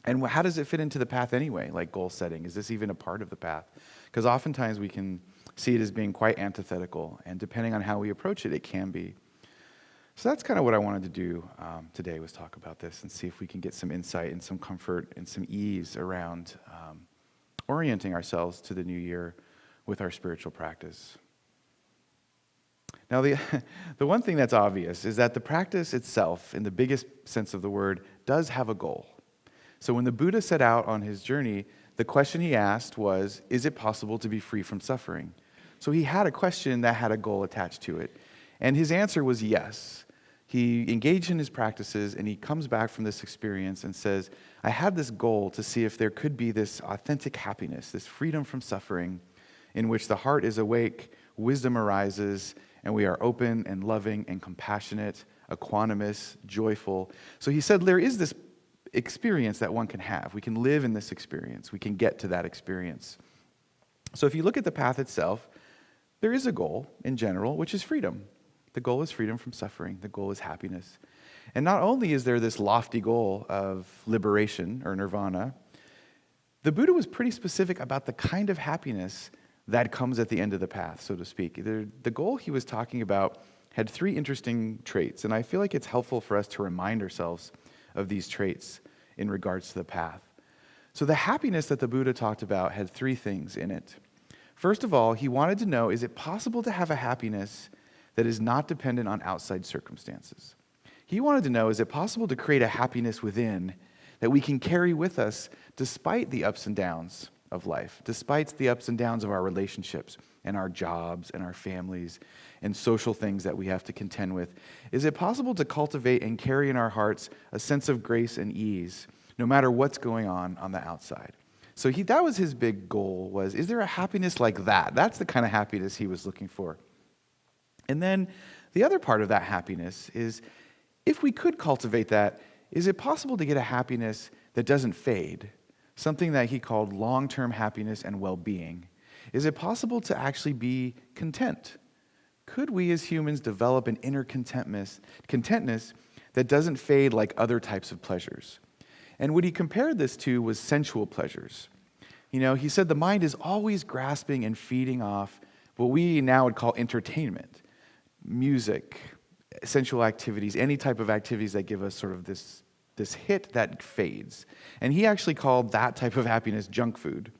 And how does it fit into the path anyway, like goal setting? Is this even a part of the path? Because oftentimes we can see it as being quite antithetical, and depending on how we approach it, it can be. So that's kind of what I wanted to do today, was talk about this and see if we can get some insight and some comfort and some ease around orienting ourselves to the new year with our spiritual practice. Now, the one thing that's obvious is that the practice itself, in the biggest sense of the word, does have a goal. So when the Buddha set out on his journey, the question he asked was, is it possible to be free from suffering? So he had a question that had a goal attached to it. And his answer was yes. He engaged in his practices, and he comes back from this experience and says, I had this goal to see if there could be this authentic happiness, this freedom from suffering, in which the heart is awake, wisdom arises, and we are open and loving and compassionate, equanimous, joyful. So he said there is this experience that one can have. We can live in this experience. We can get to that experience. So if you look at the path itself, there is a goal in general, which is freedom. The goal is freedom from suffering. The goal is happiness. And not only is there this lofty goal of liberation or nirvana, the Buddha was pretty specific about the kind of happiness that comes at the end of the path, so to speak. The goal he was talking about had 3 interesting traits, and I feel like it's helpful for us to remind ourselves of these traits in regards to the path. So the happiness that the Buddha talked about had 3 things in it. First of all, he wanted to know, is it possible to have a happiness that is not dependent on outside circumstances? He wanted to know, is it possible to create a happiness within that we can carry with us despite the ups and downs of life, despite the ups and downs of our relationships and our jobs and our families and social things that we have to contend with? Is it possible to cultivate and carry in our hearts a sense of grace and ease, no matter what's going on the outside? So that was his big goal, is there a happiness like that? That's the kind of happiness he was looking for. And then the other part of that happiness is, if we could cultivate that, is it possible to get a happiness that doesn't fade? Something that he called long-term happiness and well-being. Is it possible to actually be content? Could we as humans develop an inner contentness that doesn't fade like other types of pleasures? And what he compared this to was sensual pleasures. He said the mind is always grasping and feeding off what we now would call entertainment, music, sensual activities, any type of activities that give us sort of this hit that fades. And he actually called that type of happiness junk food.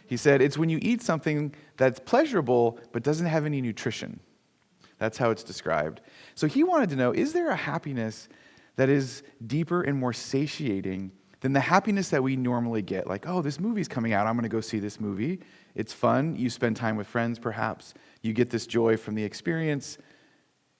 He said it's when you eat something that's pleasurable but doesn't have any nutrition. That's how it's described. So he wanted to know, is there a happiness that is deeper and more satiating than the happiness that we normally get? Like, this movie's coming out, I'm going to go see this movie. It's fun. You spend time with friends, perhaps. You get this joy from the experience.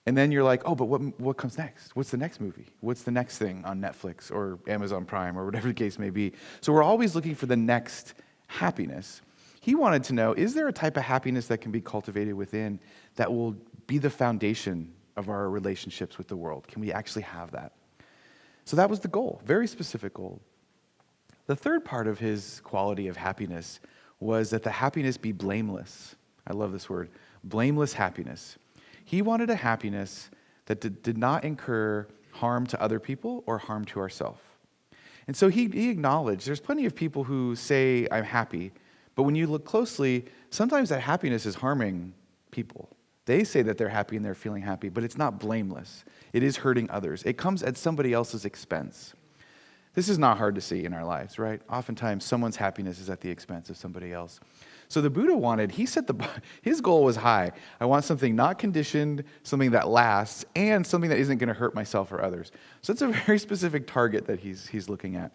And then you're like, oh, but what comes next? What's the next movie? What's the next thing on Netflix or Amazon Prime or whatever the case may be? So we're always looking for the next happiness. He wanted to know, is there a type of happiness that can be cultivated within that will be the foundation of our relationships with the world? Can we actually have that? So that was the goal, very specific goal. The third part of his quality of happiness was that the happiness be blameless. I love this word, blameless happiness. He wanted a happiness that did not incur harm to other people or harm to ourselves. And so he acknowledged there's plenty of people who say, I'm happy, but when you look closely, sometimes that happiness is harming people. They say that they're happy and they're feeling happy, but it's not blameless. It is hurting others. It comes at somebody else's expense. This is not hard to see in our lives, right? Oftentimes, someone's happiness is at the expense of somebody else. So the Buddha his goal was high. I want something not conditioned, something that lasts, and something that isn't going to hurt myself or others. So it's a very specific target that he's looking at.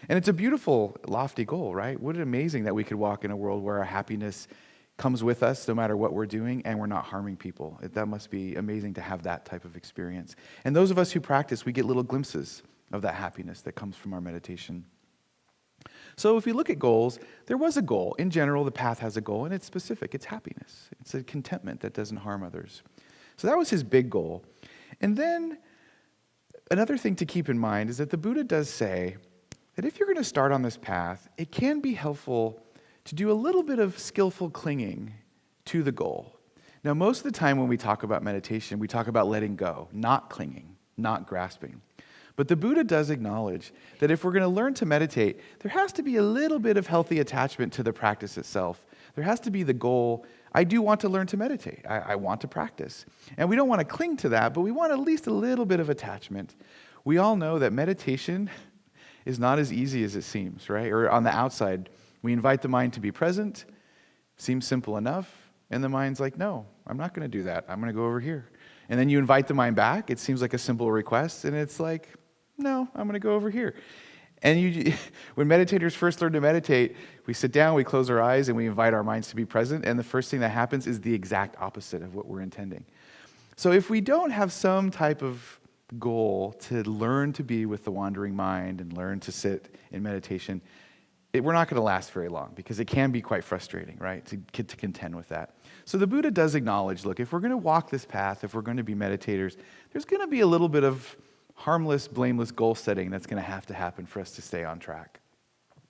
And it's a beautiful, lofty goal, right? What amazing that we could walk in a world where our happiness comes with us no matter what we're doing and we're not harming people. That must be amazing to have that type of experience. And those of us who practice, we get little glimpses of that happiness that comes from our meditation. So if we look at goals, there was a goal. In general, the path has a goal, and it's specific. It's happiness. It's a contentment that doesn't harm others. So that was his big goal. And then another thing to keep in mind is that the Buddha does say that if you're going to start on this path, it can be helpful to do a little bit of skillful clinging to the goal. Now, most of the time when we talk about meditation, we talk about letting go, not clinging, not grasping. But the Buddha does acknowledge that if we're going to learn to meditate, there has to be a little bit of healthy attachment to the practice itself. There has to be the goal, I do want to learn to meditate. I want to practice. And we don't want to cling to that, but we want at least a little bit of attachment. We all know that meditation is not as easy as it seems, right? Or on the outside, we invite the mind to be present, seems simple enough, and the mind's like, no, I'm not going to do that. I'm going to go over here. And then you invite the mind back. It seems like a simple request, and it's like, no, I'm going to go over here. And when meditators first learn to meditate, we sit down, we close our eyes, and we invite our minds to be present, and the first thing that happens is the exact opposite of what we're intending. So if we don't have some type of goal to learn to be with the wandering mind and learn to sit in meditation, we're not going to last very long because it can be quite frustrating, right, to contend with that. So the Buddha does acknowledge, look, if we're going to walk this path, if we're going to be meditators, there's going to be a little bit of harmless, blameless goal setting that's going to happen for us to stay on track.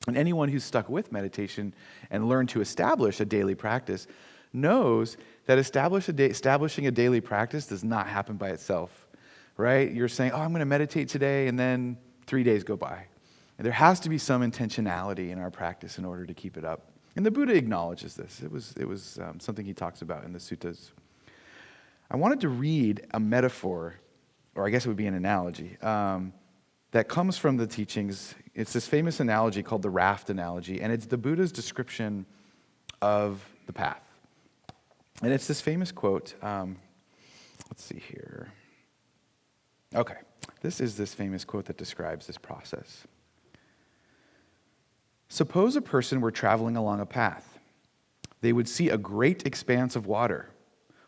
And anyone who's stuck with meditation and learned to establish a daily practice knows that establishing a daily practice does not happen by itself, right? You're saying, oh, I'm going to meditate today, and then 3 days go by. And there has to be some intentionality in our practice in order to keep it up. And the Buddha acknowledges this. It was something he talks about in the suttas. I wanted to read a metaphor, or I guess it would be an analogy, that comes from the teachings. It's this famous analogy called the raft analogy, and it's the Buddha's description of the path. And it's this famous quote. Let's see here. Okay, this is this famous quote that describes this process. Suppose a person were traveling along a path. They would see a great expanse of water,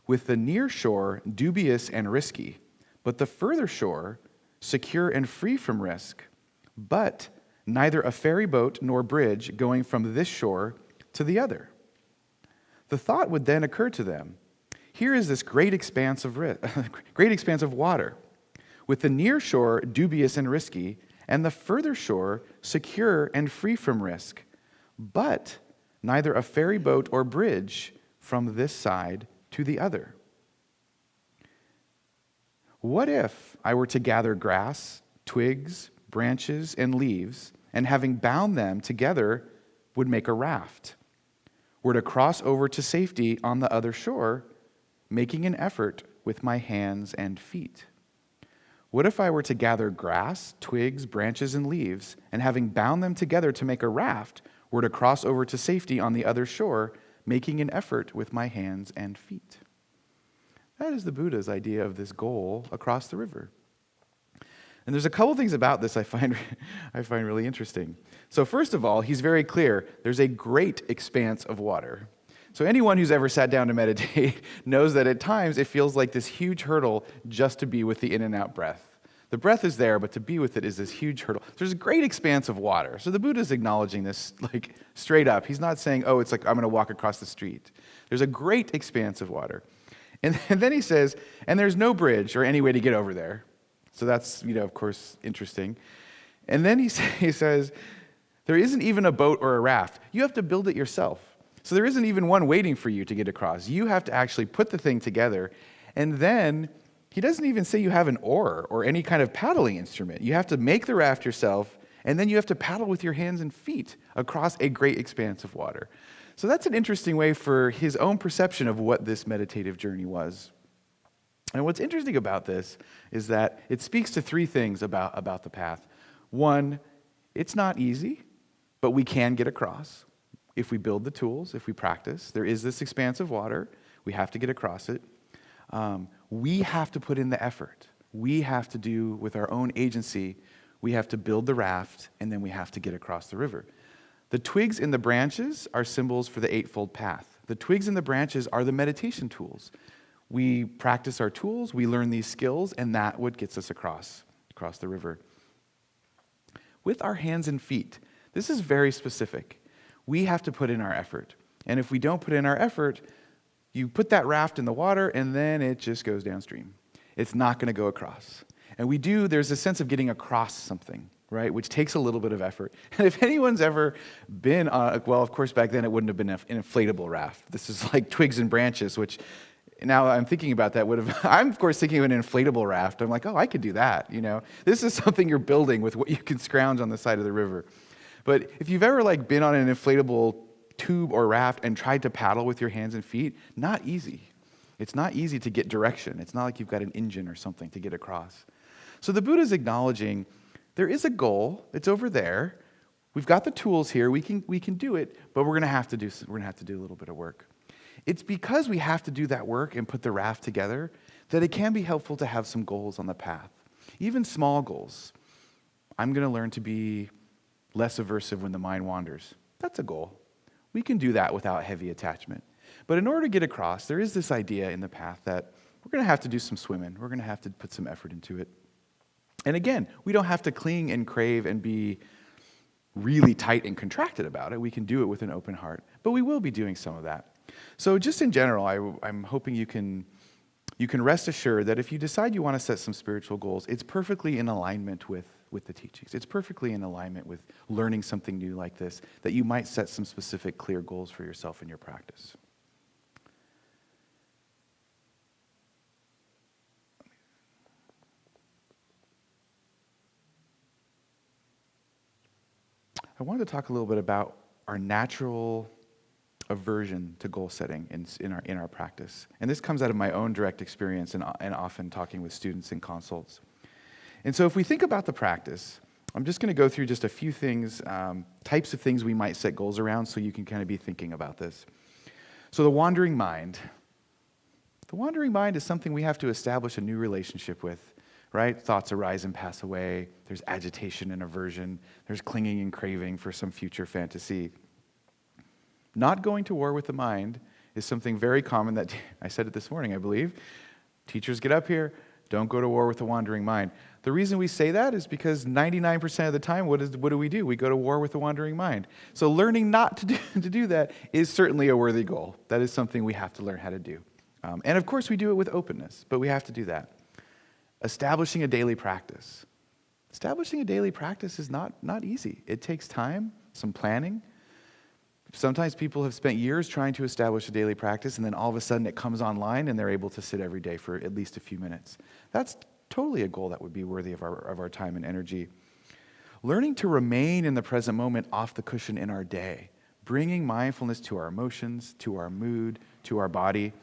with the near shore dubious and risky, but the further shore secure and free from risk, but neither a ferry boat nor bridge going from this shore to the other. The thought would then occur to them, here is this great expanse of water, with the near shore dubious and risky, and the further shore secure and free from risk, but neither a ferry boat or bridge from this side to the other. What if I were to gather grass, twigs, branches, and leaves, and having bound them together would make a raft, were to cross over to safety on the other shore, making an effort with my hands and feet? What if I were to gather grass, twigs, branches, and leaves, and having bound them together to make a raft, were to cross over to safety on the other shore, making an effort with my hands and feet? That is the Buddha's idea of this goal across the river. And there's a couple things about this I find really interesting. So first of all, he's very clear. There's a great expanse of water. So anyone who's ever sat down to meditate knows that at times it feels like this huge hurdle just to be with the in and out breath. The breath is there, but to be with it is this huge hurdle. There's a great expanse of water. So the Buddha's acknowledging this like straight up. He's not saying, oh, it's like I'm going to walk across the street. There's a great expanse of water. And then he says, and there's no bridge or any way to get over there. So that's, of course, interesting. And then he says, there isn't even a boat or a raft. You have to build it yourself. So there isn't even one waiting for you to get across. You have to actually put the thing together. And then he doesn't even say you have an oar or any kind of paddling instrument. You have to make the raft yourself, and then you have to paddle with your hands and feet across a great expanse of water. So that's an interesting way for his own perception of what this meditative journey was. And what's interesting about this is that it speaks to three things about the path. One, it's not easy, but we can get across. If we build the tools, if we practice, there is this expanse of water. We have to get across it. We have to put in the effort. We have to do with our own agency. We have to build the raft, and then we have to get across the river. The twigs and the branches are symbols for the Eightfold Path. The twigs and the branches are the meditation tools. We practice our tools, we learn these skills, and that's what gets us across the river. With our hands and feet, this is very specific. We have to put in our effort. And if we don't put in our effort, you put that raft in the water and then it just goes downstream. It's not going to go across. And there's a sense of getting across something, right? Which takes a little bit of effort. And if anyone's ever been on, well, of course, back then it wouldn't have been an inflatable raft. This is like twigs and branches, which now I'm thinking about that I'm of course thinking of an inflatable raft. I'm like, oh, I could do that, This is something you're building with what you can scrounge on the side of the river. But if you've ever been on an inflatable tube or raft and tried to paddle with your hands and feet, not easy. It's not easy to get direction. It's not like you've got an engine or something to get across. So the Buddha's acknowledging there is a goal. It's over there. We've got the tools here. We can do it, but we're going to have to do a little bit of work. It's because we have to do that work and put the raft together that it can be helpful to have some goals on the path, even small goals. I'm going to learn to be less aversive when the mind wanders. That's a goal. We can do that without heavy attachment. But in order to get across, there is this idea in the path that we're going to have to do some swimming. We're going to have to put some effort into it. And again, we don't have to cling and crave and be really tight and contracted about it. We can do it with an open heart. But we will be doing some of that. So just in general, I'm hoping you can rest assured that if you decide you want to set some spiritual goals, it's perfectly in alignment with the teachings. It's perfectly in alignment with learning something new like this, that you might set some specific clear goals for yourself in your practice. I wanted to talk a little bit about our natural aversion to goal setting in our practice. And this comes out of my own direct experience and often talking with students in consults. And so if we think about the practice, I'm just going to go through just a few things, types of things we might set goals around so you can kind of be thinking about this. So the wandering mind. The wandering mind is something we have to establish a new relationship with, right? Thoughts arise and pass away. There's agitation and aversion. There's clinging and craving for some future fantasy. Not going to war with the mind is something very common that, I said it this morning, I believe. Teachers get up here, don't go to war with the wandering mind. The reason we say that is because 99% of the time, what do we do? We go to war with the wandering mind. So learning not to do that is certainly a worthy goal. That is something we have to learn how to do. And of course, we do it with openness, but we have to do that. Establishing a daily practice. Establishing a daily practice is not easy. It takes time, some planning. Sometimes people have spent years trying to establish a daily practice, and then all of a sudden it comes online and they're able to sit every day for at least a few minutes. That's totally a goal that would be worthy of our time and energy. Learning to remain in the present moment off the cushion in our day, bringing mindfulness to our emotions, to our mood, to our body.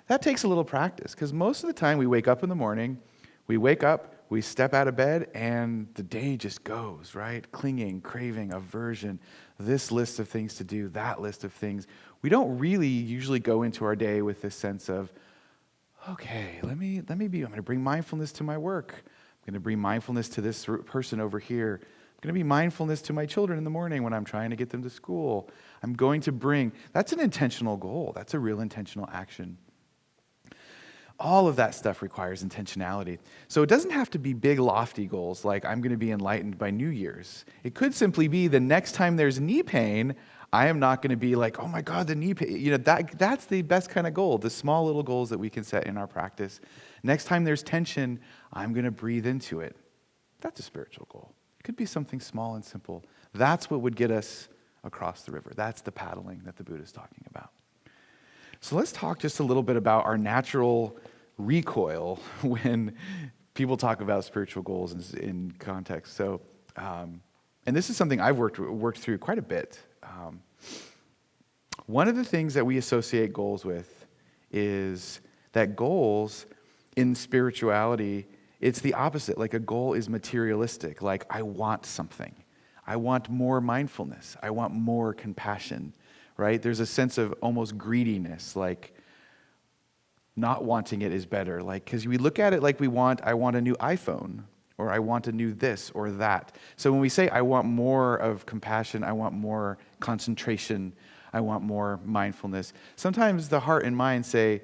That takes a little practice, because most of the time we wake up in the morning, we step out of bed, and the day just goes, right? Clinging, craving, aversion, this list of things to do, that list of things. We don't really usually go into our day with this sense of, okay, I'm going to bring mindfulness to my work. I'm going to bring mindfulness to this person over here. I'm going to be mindfulness to my children in the morning when I'm trying to get them to school. I'm going to bring, that's an intentional goal. That's a real intentional action. All of that stuff requires intentionality. So it doesn't have to be big, lofty goals like I'm going to be enlightened by New Year's. It could simply be the next time there's knee pain, I am not going to be like, oh my God, the knee pain. You know, that's the best kind of goal, the small little goals that we can set in our practice. Next time there's tension, I'm going to breathe into it. That's a spiritual goal. It could be something small and simple. That's what would get us across the river. That's the paddling that the Buddha is talking about. So let's talk just a little bit about our natural recoil when people talk about spiritual goals in context. So, and this is something I've worked through quite a bit. One of the things that we associate goals with is that goals in spirituality, it's the opposite. Like a goal is materialistic. Like I want something. I want more mindfulness. I want more compassion, right? There's a sense of almost greediness, like not wanting it is better. Like, because we look at it like I want a new iPhone, or I want a new this or that. So when we say I want more of compassion, I want more concentration, I want more mindfulness, sometimes the heart and mind say,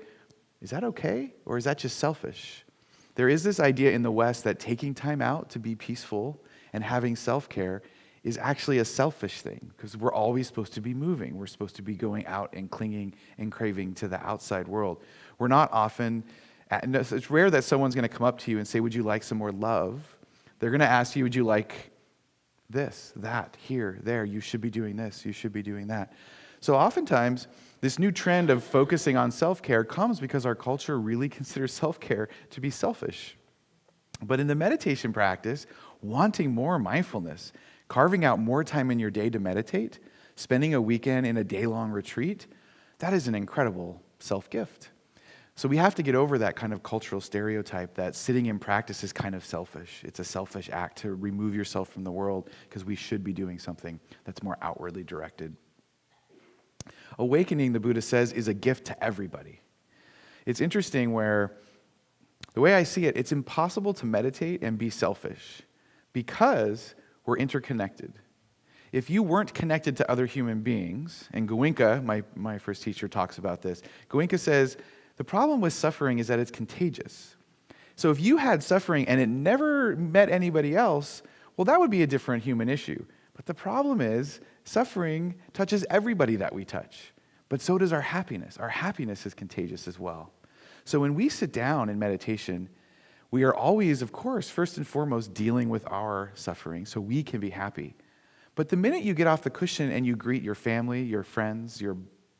is that okay? Or is that just selfish? There is this idea in the West that taking time out to be peaceful and having self-care is actually a selfish thing, because we're always supposed to be moving. We're supposed to be going out and clinging and craving to the outside world. We're not often, it's rare that someone's going to come up to you and say, would you like some more love? They're going to ask you, would you like this, that, here, there? You should be doing this. You should be doing that. So oftentimes, this new trend of focusing on self-care comes because our culture really considers self-care to be selfish. But in the meditation practice, wanting more mindfulness, carving out more time in your day to meditate, spending a weekend in a day-long retreat, that is an incredible self-gift. So we have to get over that kind of cultural stereotype that sitting in practice is kind of selfish. It's a selfish act to remove yourself from the world because we should be doing something that's more outwardly directed. Awakening, the Buddha says, is a gift to everybody. It's interesting where, the way I see it, it's impossible to meditate and be selfish because we're interconnected. If you weren't connected to other human beings, and Goenka, my first teacher, talks about this, Goenka says, the problem with suffering is that it's contagious. So if you had suffering and it never met anybody else, well, that would be a different human issue. But the problem is, suffering touches everybody that we touch. But so does our happiness. Our happiness is contagious as well. So when we sit down in meditation, we are always, of course, first and foremost, dealing with our suffering so we can be happy. But the minute you get off the cushion and you greet your family, your friends, your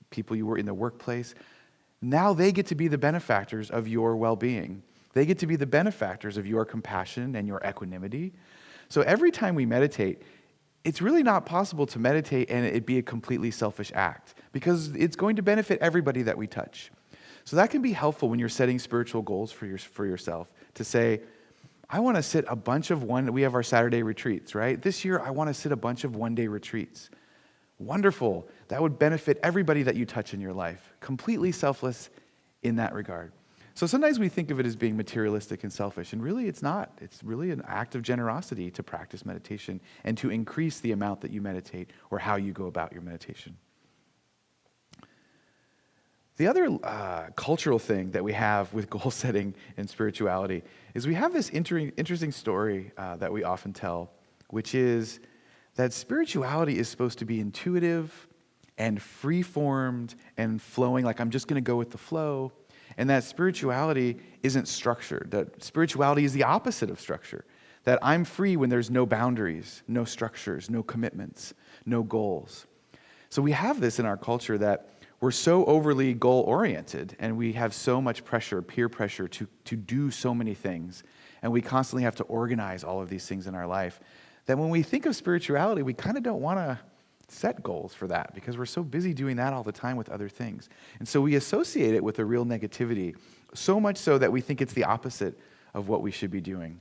people you were in the workplace, now they get to be the benefactors of your well-being. They get to be the benefactors of your compassion and your equanimity. So every time we meditate, it's really not possible to meditate and it be a completely selfish act because it's going to benefit everybody that we touch. So that can be helpful when you're setting spiritual goals for yourself to say, I want to sit a bunch of we have our Saturday retreats, right? This year, I want to sit a bunch of one-day retreats. Wonderful. That would benefit everybody that you touch in your life. Completely selfless in that regard. So sometimes we think of it as being materialistic and selfish, and really it's not. It's really an act of generosity to practice meditation and to increase the amount that you meditate or how you go about your meditation. The other cultural thing that we have with goal setting and spirituality is we have this interesting story that we often tell, which is that spirituality is supposed to be intuitive and free-formed and flowing, like I'm just going to go with the flow, and that spirituality isn't structured, that spirituality is the opposite of structure, that I'm free when there's no boundaries, no structures, no commitments, no goals. So we have this in our culture that we're so overly goal-oriented and we have so much pressure, peer pressure to do so many things, and we constantly have to organize all of these things in our life, that when we think of spirituality, we kind of don't want to set goals for that because we're so busy doing that all the time with other things. And so we associate it with a real negativity, so much so that we think it's the opposite of what we should be doing.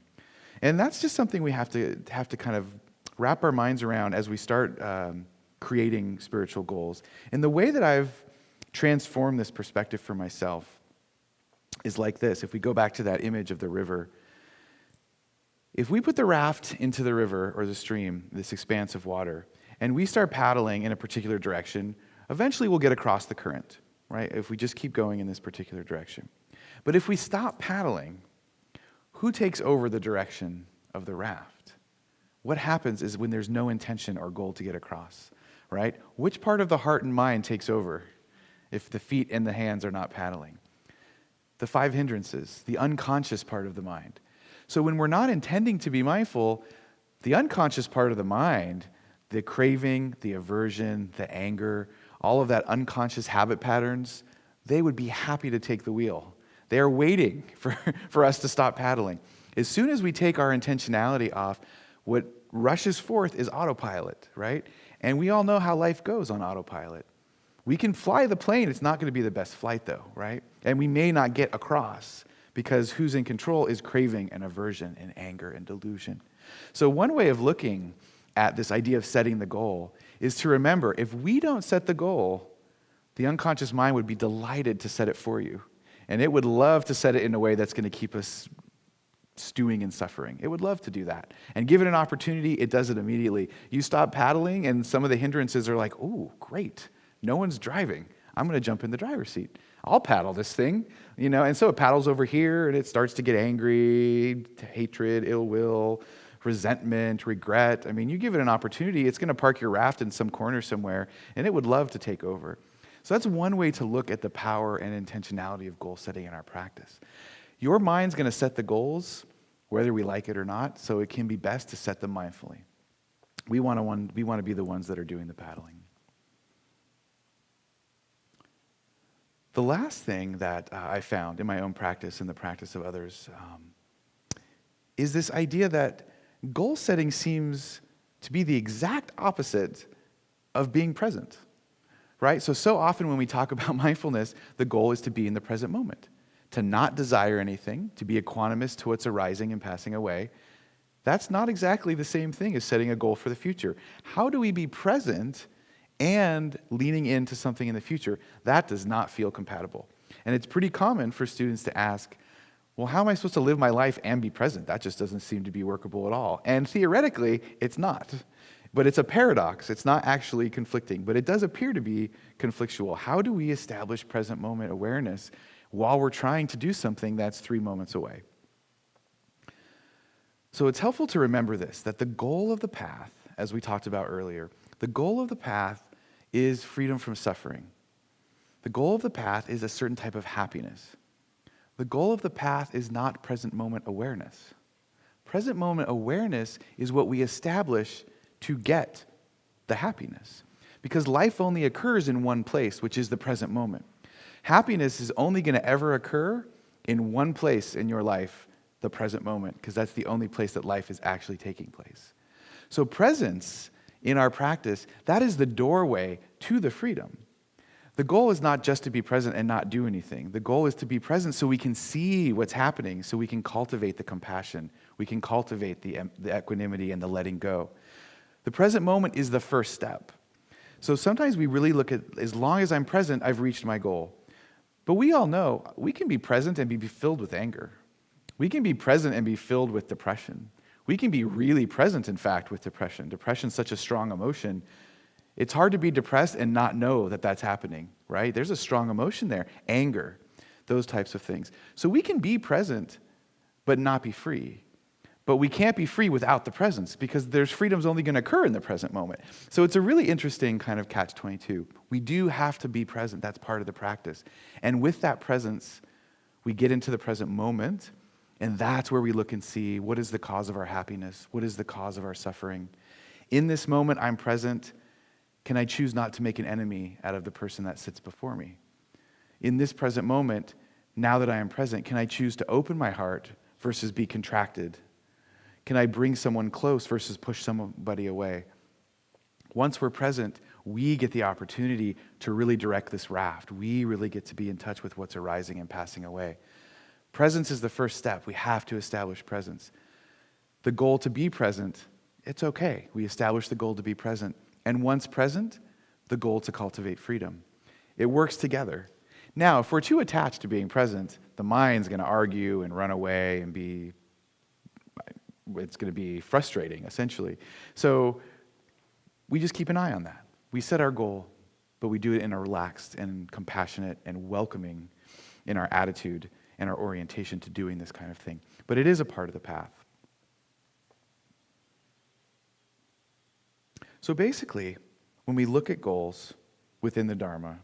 And that's just something we have to kind of wrap our minds around as we start creating spiritual goals. And the way that I've transformed this perspective for myself is like this. If we go back to that image of the river, If we put the raft into the river or the stream, this expanse of water, and we start paddling in a particular direction, eventually we'll get across the current, right? If we just keep going in this particular direction. But if we stop paddling, who takes over the direction of the raft? What happens is when there's no intention or goal to get across, right? Which part of the heart and mind takes over if the feet and the hands are not paddling? The 5 hindrances, the unconscious part of the mind. So when we're not intending to be mindful, the unconscious part of the mind, the craving, the aversion, the anger, all of that unconscious habit patterns, they would be happy to take the wheel. They are waiting for us to stop paddling. As soon as we take our intentionality off, what rushes forth is autopilot, right? And we all know how life goes on autopilot. We can fly the plane. It's not going to be the best flight, though, right? And we may not get across because who's in control is craving and aversion and anger and delusion. So one way of looking at this idea of setting the goal is to remember, if we don't set the goal, the unconscious mind would be delighted to set it for you. And it would love to set it in a way that's going to keep us stewing in suffering. It would love to do that. And given an opportunity, it does it immediately. You stop paddling, and some of the hindrances are like, oh, great. No one's driving. I'm going to jump in the driver's seat. I'll paddle this thing, and so it paddles over here, and it starts to get angry, hatred, ill will, resentment, regret. I mean, you give it an opportunity, it's going to park your raft in some corner somewhere, and it would love to take over. So that's one way to look at the power and intentionality of goal setting in our practice. Your mind's going to set the goals, whether we like it or not, so it can be best to set them mindfully. We want to be the ones that are doing the paddling. The last thing that I found in my own practice and the practice of others is this idea that goal setting seems to be the exact opposite of being present, right? So often when we talk about mindfulness, the goal is to be in the present moment, to not desire anything, to be equanimous to what's arising and passing away. That's not exactly the same thing as setting a goal for the future. How do we be present and leaning into something in the future? That does not feel compatible. And it's pretty common for students to ask, well, how am I supposed to live my life and be present? That just doesn't seem to be workable at all. And theoretically, it's not. But it's a paradox. It's not actually conflicting, but it does appear to be conflictual. How do we establish present moment awareness while we're trying to do something that's 3 moments away? So it's helpful to remember this, that the goal of the path, as we talked about earlier, the goal of the path is freedom from suffering. The goal of the path is a certain type of happiness. The goal of the path is not present moment awareness. Present moment awareness is what we establish to get the happiness. Because life only occurs in one place, which is the present moment. Happiness is only going to ever occur in one place in your life, the present moment, because that's the only place that life is actually taking place. So presence in our practice, that is the doorway to the freedom. The goal is not just to be present and not do anything. The goal is to be present so we can see what's happening, so we can cultivate the compassion, we can cultivate the equanimity and the letting go. The present moment is the first step. So sometimes we really look at, as long as I'm present, I've reached my goal. But we all know we can be present and be filled with anger. We can be present and be filled with depression. We can be really present, in fact, with depression. Depression's such a strong emotion. It's hard to be depressed and not know that that's happening, right? There's a strong emotion there. Anger, those types of things. So we can be present, but not be free. But we can't be free without the presence, because there's freedom's only going to occur in the present moment. So it's a really interesting kind of catch-22. We do have to be present. That's part of the practice. And with that presence, we get into the present moment, and that's where we look and see, what is the cause of our happiness? What is the cause of our suffering? In this moment, I'm present. Can I choose not to make an enemy out of the person that sits before me? In this present moment, now that I am present, can I choose to open my heart versus be contracted? Can I bring someone close versus push somebody away? Once we're present, we get the opportunity to really direct this raft. We really get to be in touch with what's arising and passing away. Presence is the first step. We have to establish presence. The goal to be present, it's okay. We establish the goal to be present. And once present, the goal to cultivate freedom. It works together. Now, if we're too attached to being present, the mind's going to argue and run away and be it's going to be frustrating, essentially. So we just keep an eye on that. We set our goal, but we do it in a relaxed and compassionate and welcoming in our attitude and our orientation to doing this kind of thing. But it is a part of the path. So basically, when we look at goals within the Dharma,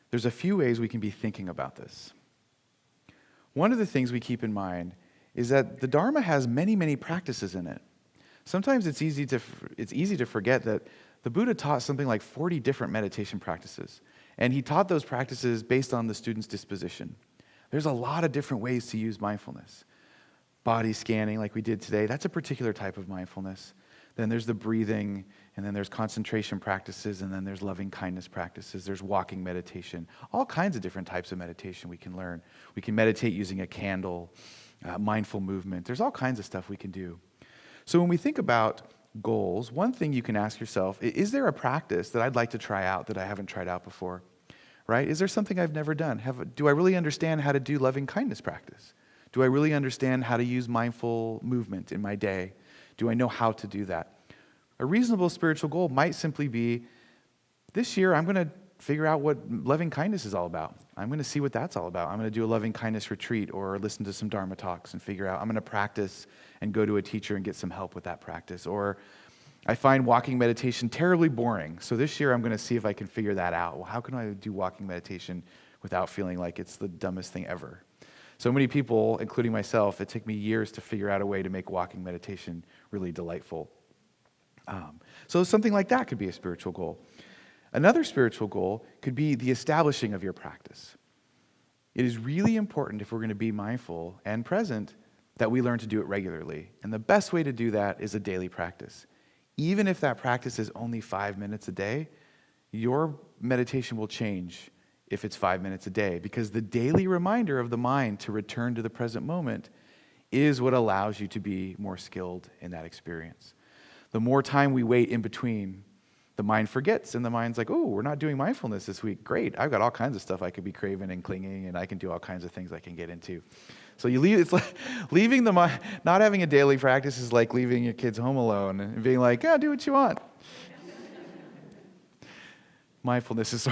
there's a few ways we can be thinking about this. One of the things we keep in mind is that the Dharma has many, many practices in it. Sometimes it's easy to forget that the Buddha taught something like 40 different meditation practices, and he taught those practices based on the student's disposition. There's a lot of different ways to use mindfulness. Body scanning, like we did today, that's a particular type of mindfulness. Then there's the breathing, and then there's concentration practices, and then there's loving kindness practices. There's walking meditation. All kinds of different types of meditation we can learn. We can meditate using a candle, mindful movement. There's all kinds of stuff we can do. So when we think about goals, one thing you can ask yourself, is there a practice that I'd like to try out that I haven't tried out before? Right? Is there something I've never done? Do I really understand how to do loving kindness practice? Do I really understand how to use mindful movement in my day? Do I know how to do that? A reasonable spiritual goal might simply be, this year I'm going to figure out what loving kindness is all about. I'm going to see what that's all about. I'm going to do a loving kindness retreat or listen to some Dharma talks and figure out, I'm going to practice and go to a teacher and get some help with that practice. Or I find walking meditation terribly boring. So this year I'm going to see if I can figure that out. Well, how can I do walking meditation without feeling like it's the dumbest thing ever? So many people, including myself, it took me years to figure out a way to make walking meditation really delightful. So something like that could be a spiritual goal. Another spiritual goal could be the establishing of your practice. It is really important, if we're going to be mindful and present, that we learn to do it regularly. And the best way to do that is a daily practice. Even if that practice is only 5 minutes a day, your meditation will change if it's 5 minutes a day, because the daily reminder of the mind to return to the present moment is what allows you to be more skilled in that experience. The more time we wait in between, the mind forgets, and the mind's like, oh, we're not doing mindfulness this week. Great, I've got all kinds of stuff I could be craving and clinging, and I can do all kinds of things I can get into. So it's like leaving the mind, not having a daily practice is like leaving your kids home alone and being like, yeah, do what you want. Mindfulness is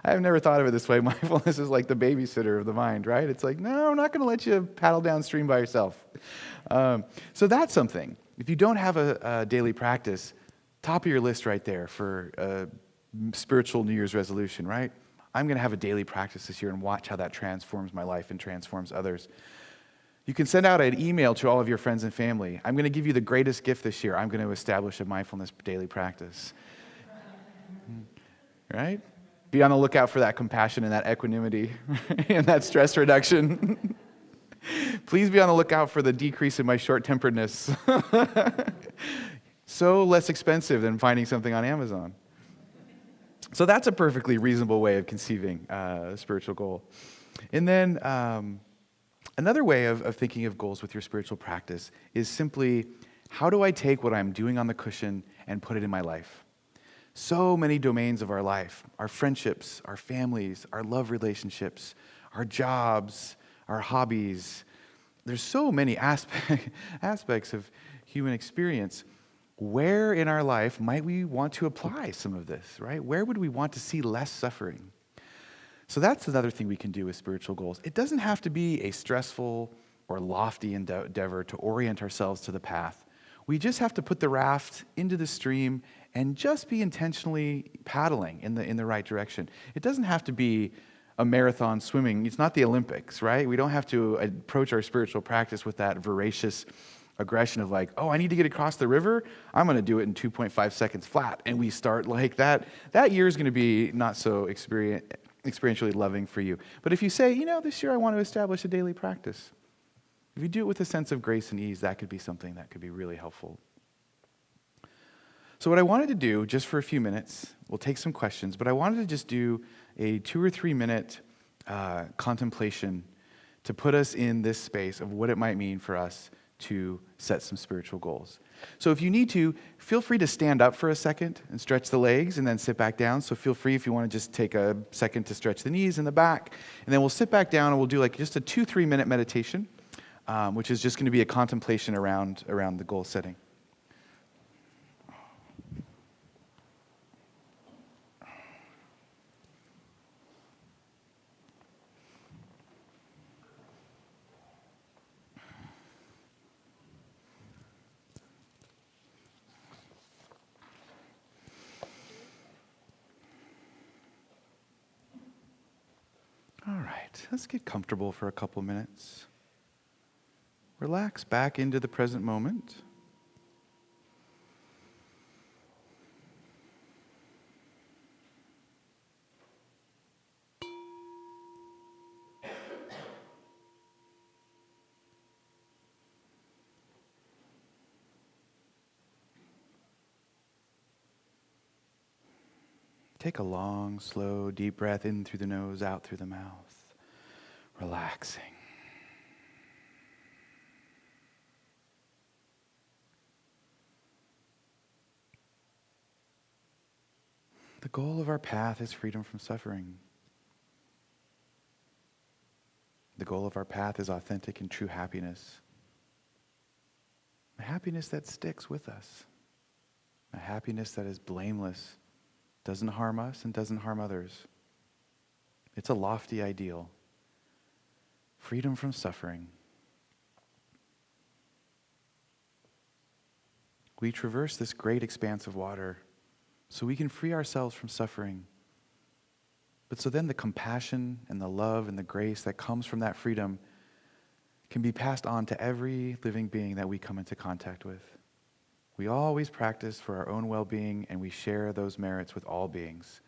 I've never thought of it this way. Mindfulness is like the babysitter of the mind, right? It's like, no, I'm not going to let you paddle downstream by yourself. So that's something. If you don't have a daily practice, top of your list right there for a spiritual New Year's resolution, right? I'm going to have a daily practice this year and watch how that transforms my life and transforms others. You can send out an email to all of your friends and family. I'm going to give you the greatest gift this year. I'm going to establish a mindfulness daily practice. Right? Be on the lookout for that compassion and that equanimity and that stress reduction. Please be on the lookout for the decrease in my short-temperedness. So less expensive than finding something on Amazon. So that's a perfectly reasonable way of conceiving a spiritual goal. And then another way of thinking of goals with your spiritual practice is simply, how do I take what I'm doing on the cushion and put it in my life? So many domains of our life, our friendships, our families, our love relationships, our jobs, our hobbies. There's so many aspects of human experience. Where in our life might we want to apply some of this, right? Where would we want to see less suffering? So that's another thing we can do with spiritual goals. It doesn't have to be a stressful or lofty endeavor to orient ourselves to the path. We just have to put the raft into the stream and just be intentionally paddling in the right direction. It doesn't have to be a marathon swimming. It's not the Olympics, right? We don't have to approach our spiritual practice with that voracious aggression of like, oh, I need to get across the river. I'm going to do it in 2.5 seconds flat. And we start like that. That year is going to be not so experientially loving for you. But if you say, this year I want to establish a daily practice. If you do it with a sense of grace and ease, that could be something that could be really helpful. So what I wanted to do, just for a few minutes, we'll take some questions, but I wanted to just do a 2 or 3 minute contemplation to put us in this space of what it might mean for us to set some spiritual goals. So if you need to, feel free to stand up for a second and stretch the legs and then sit back down. So feel free if you want to just take a second to stretch the knees and the back. And then we'll sit back down and we'll do like just a 2-3 minute meditation. which is just going to be a contemplation around the goal setting. All right, let's get comfortable for a couple minutes. Relax back into the present moment. Take a long, slow, deep breath in through the nose, out through the mouth. Relaxing. The goal of our path is freedom from suffering. The goal of our path is authentic and true happiness. A happiness that sticks with us. A happiness that is blameless, doesn't harm us and doesn't harm others. It's a lofty ideal. Freedom from suffering. We traverse this great expanse of water so we can free ourselves from suffering. But so then the compassion and the love and the grace that comes from that freedom can be passed on to every living being that we come into contact with. We always practice for our own well-being, and we share those merits with all beings.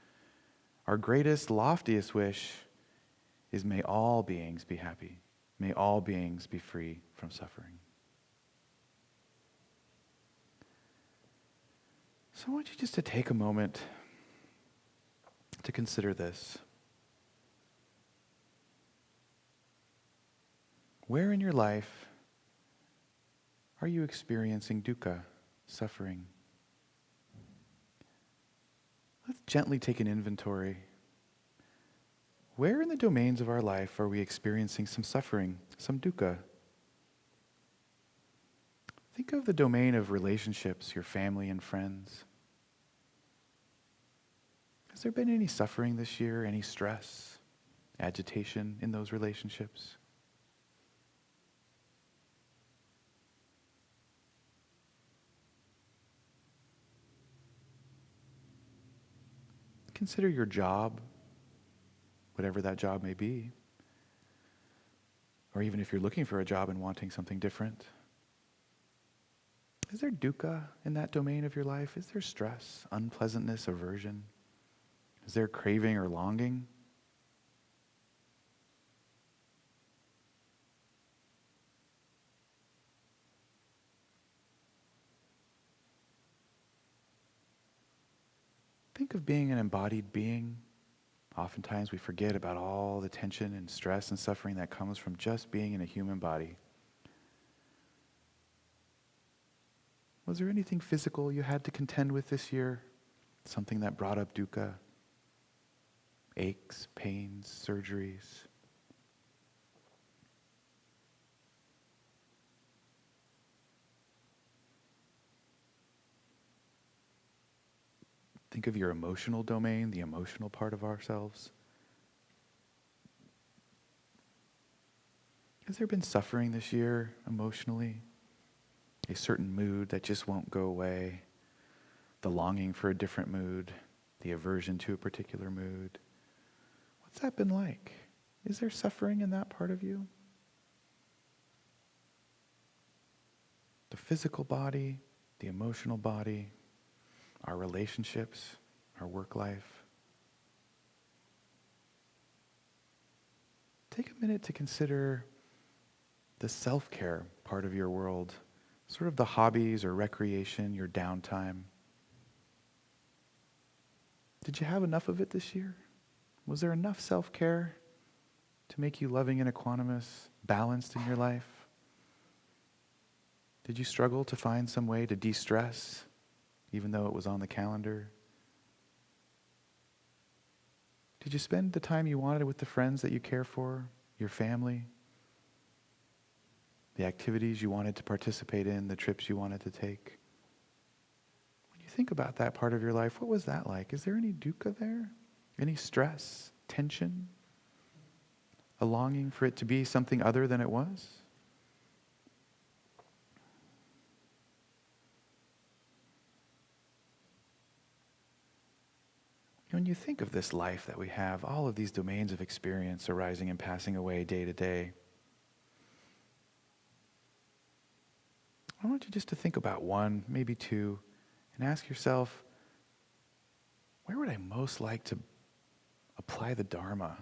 Our greatest, loftiest wish is may all beings be happy. May all beings be free from suffering. So I want you just to take a moment to consider this. Where in your life are you experiencing dukkha, suffering? Let's gently take an inventory. Where in the domains of our life are we experiencing some suffering, some dukkha? Think of the domain of relationships, your family and friends. Has there been any suffering this year, any stress, agitation in those relationships? Consider your job, whatever that job may be. Or even if you're looking for a job and wanting something different. Is there dukkha in that domain of your life? Is there stress, unpleasantness, aversion? Is there craving or longing? Think of being an embodied being. Oftentimes we forget about all the tension and stress and suffering that comes from just being in a human body. Was there anything physical you had to contend with this year? Something that brought up dukkha? Aches, pains, surgeries? Think of your emotional domain, the emotional part of ourselves. Has there been suffering this year emotionally? A certain mood that just won't go away, the longing for a different mood, the aversion to a particular mood. What's that been like? Is there suffering in that part of you? The physical body, the emotional body, our relationships, our work life. Take a minute to consider the self-care part of your world. Sort of the hobbies or recreation, your downtime. Did you have enough of it this year? Was there enough self-care to make you loving and equanimous, balanced in your life? Did you struggle to find some way to de-stress, even though it was on the calendar? Did you spend the time you wanted with the friends that you care for, your family? the activities you wanted to participate in, the trips you wanted to take. When you think about that part of your life, what was that like? Is there any dukkha there? Any stress, tension, a longing for it to be something other than it was? When you think of this life that we have, all of these domains of experience arising and passing away day to day, I want you just to think about one, maybe two, and ask yourself, where would I most like to apply the Dharma?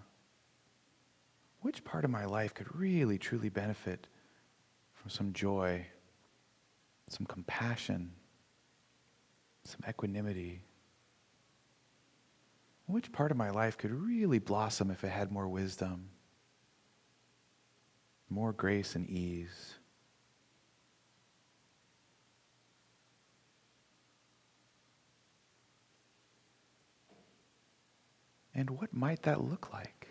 Which part of my life could really, truly benefit from some joy, some compassion, some equanimity? Which part of my life could really blossom if it had more wisdom, more grace and ease? And what might that look like?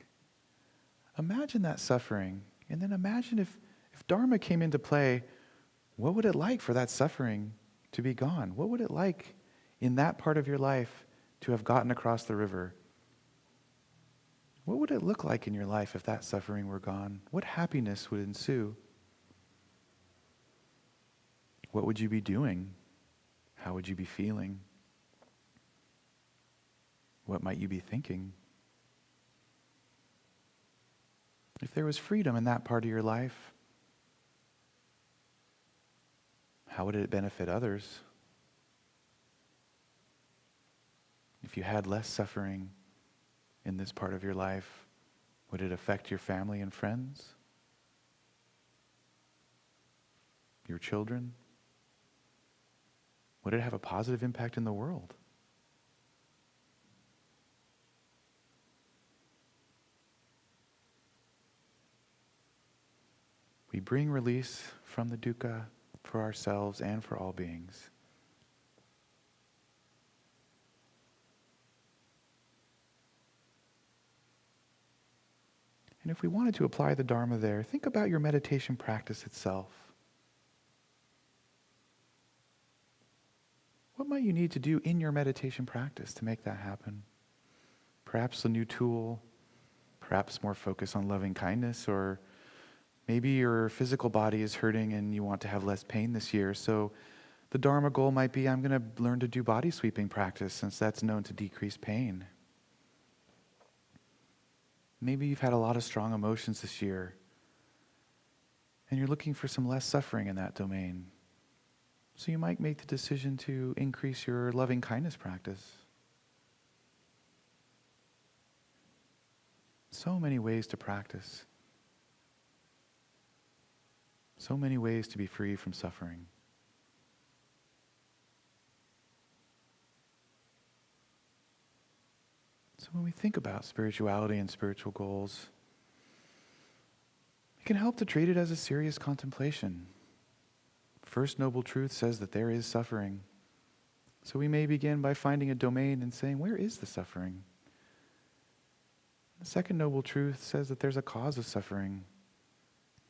Imagine that suffering, and then imagine if Dharma came into play, what would it like for that suffering to be gone? What would it like in that part of your life to have gotten across the river? What would it look like in your life if that suffering were gone? What happiness would ensue? What would you be doing? How would you be feeling? What might you be thinking? If there was freedom in that part of your life, how would it benefit others? If you had less suffering in this part of your life, would it affect your family and friends? Your children? Would it have a positive impact in the world? We bring release from the dukkha for ourselves and for all beings. And if we wanted to apply the Dharma there, think about your meditation practice itself. What might you need to do in your meditation practice to make that happen? Perhaps a new tool, perhaps more focus on loving kindness, or maybe your physical body is hurting and you want to have less pain this year. So the Dharma goal might be, I'm going to learn to do body sweeping practice since that's known to decrease pain. Maybe you've had a lot of strong emotions this year and you're looking for some less suffering in that domain. So you might make the decision to increase your loving kindness practice. So many ways to practice. So many ways to be free from suffering. So when we think about spirituality and spiritual goals, it can help to treat it as a serious contemplation. First Noble Truth says that there is suffering. So we may begin by finding a domain and saying, where is the suffering? The Second Noble Truth says that there's a cause of suffering.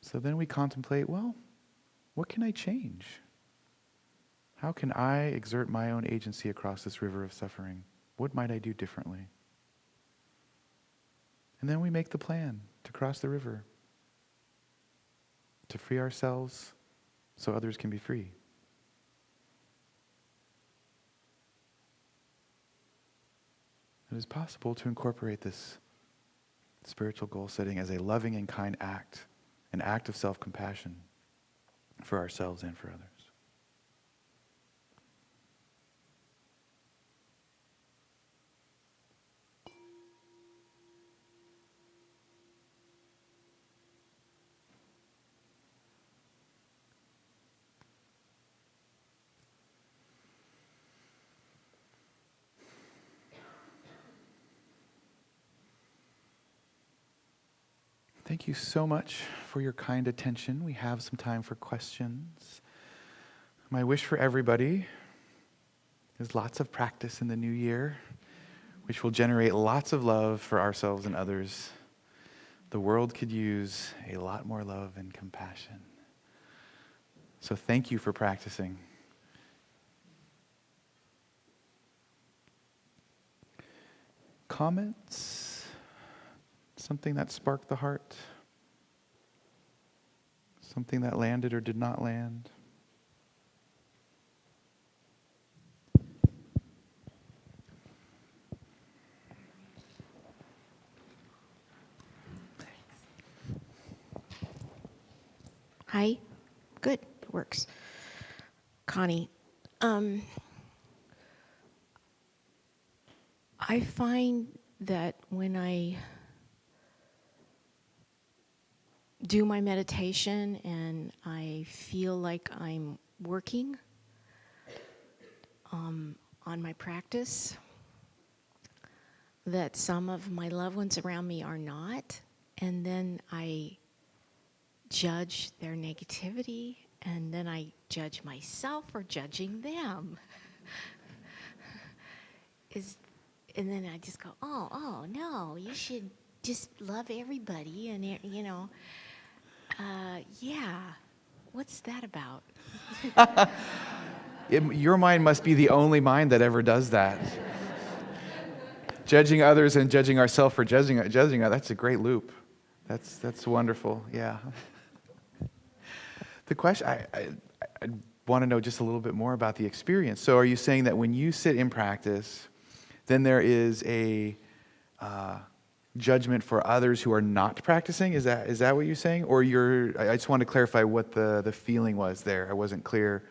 So then we contemplate, well, what can I change? How can I exert my own agency across this river of suffering? What might I do differently? And then we make the plan to cross the river, to free ourselves so others can be free. It is possible to incorporate this spiritual goal setting as a loving and kind act, an act of self-compassion for ourselves and for others. Thank you so much for your kind attention. We have some time for questions. My wish for everybody is lots of practice in the new year, which will generate lots of love for ourselves and others. The world could use a lot more love and compassion. So thank you for practicing. Comments? Something that sparked the heart? Something that landed or did not land?
Hi. Good. It works. Connie, I find that when I do my meditation and I feel like I'm working on my practice, that some of my loved ones around me are not, and then I judge their negativity, and then I judge myself for judging them. And then I just go, oh no, you should just love everybody, and yeah, what's that about?
Your mind must be the only mind that ever does that. Judging others and judging ourselves for judging that's a great loop. That's wonderful. Yeah. The question, I want to know just a little bit more about the experience. So are you saying that when you sit in practice, then there is a judgment for others who are not practicing? Is that what you're saying? Or I just want to clarify what the feeling was there. I wasn't clear.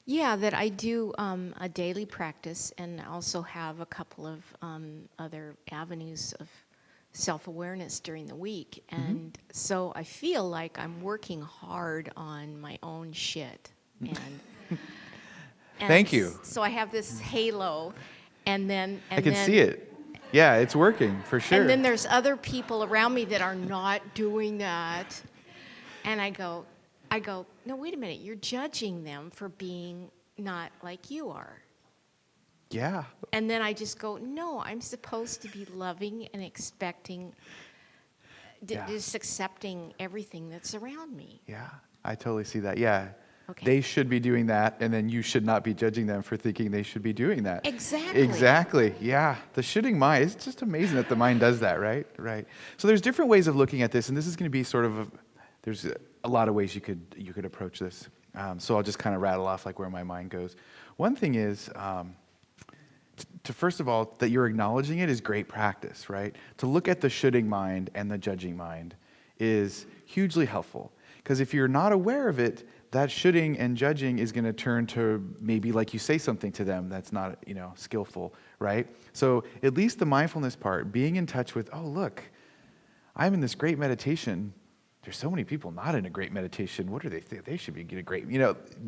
Yeah, that I do a daily practice and also have a couple of other avenues of self-awareness during the week. And so I feel like I'm working hard on my own shit. And
Thank you.
So I have this halo, and then...
I can see it. Yeah, it's working, for sure.
And then there's other people around me that are not doing that. And I go, no, wait a minute, you're judging them for being not like you are.
Yeah.
And then I just go, no, I'm supposed to be loving and expecting, just accepting everything that's around me.
Yeah, I totally see that. Yeah.
Okay.
They should be doing that, and then you should not be judging them for thinking they should be doing that.
Exactly.
Yeah. The shitting mind, it's just amazing that the mind does that, right? Right. So there's different ways of looking at this, and this is going to be sort of, there's a lot of ways you could approach this. So I'll just kind of rattle off like where my mind goes. One thing is, to first of all, that you're acknowledging it is great practice, right? To look at the shoulding mind and the judging mind is hugely helpful. Because if you're not aware of it, that shoulding and judging is going to turn to maybe like you say something to them that's not, skillful, right? So at least the mindfulness part, being in touch with, oh, look, I'm in this great meditation. There's so many people not in a great meditation. What do they think? They should be getting a great,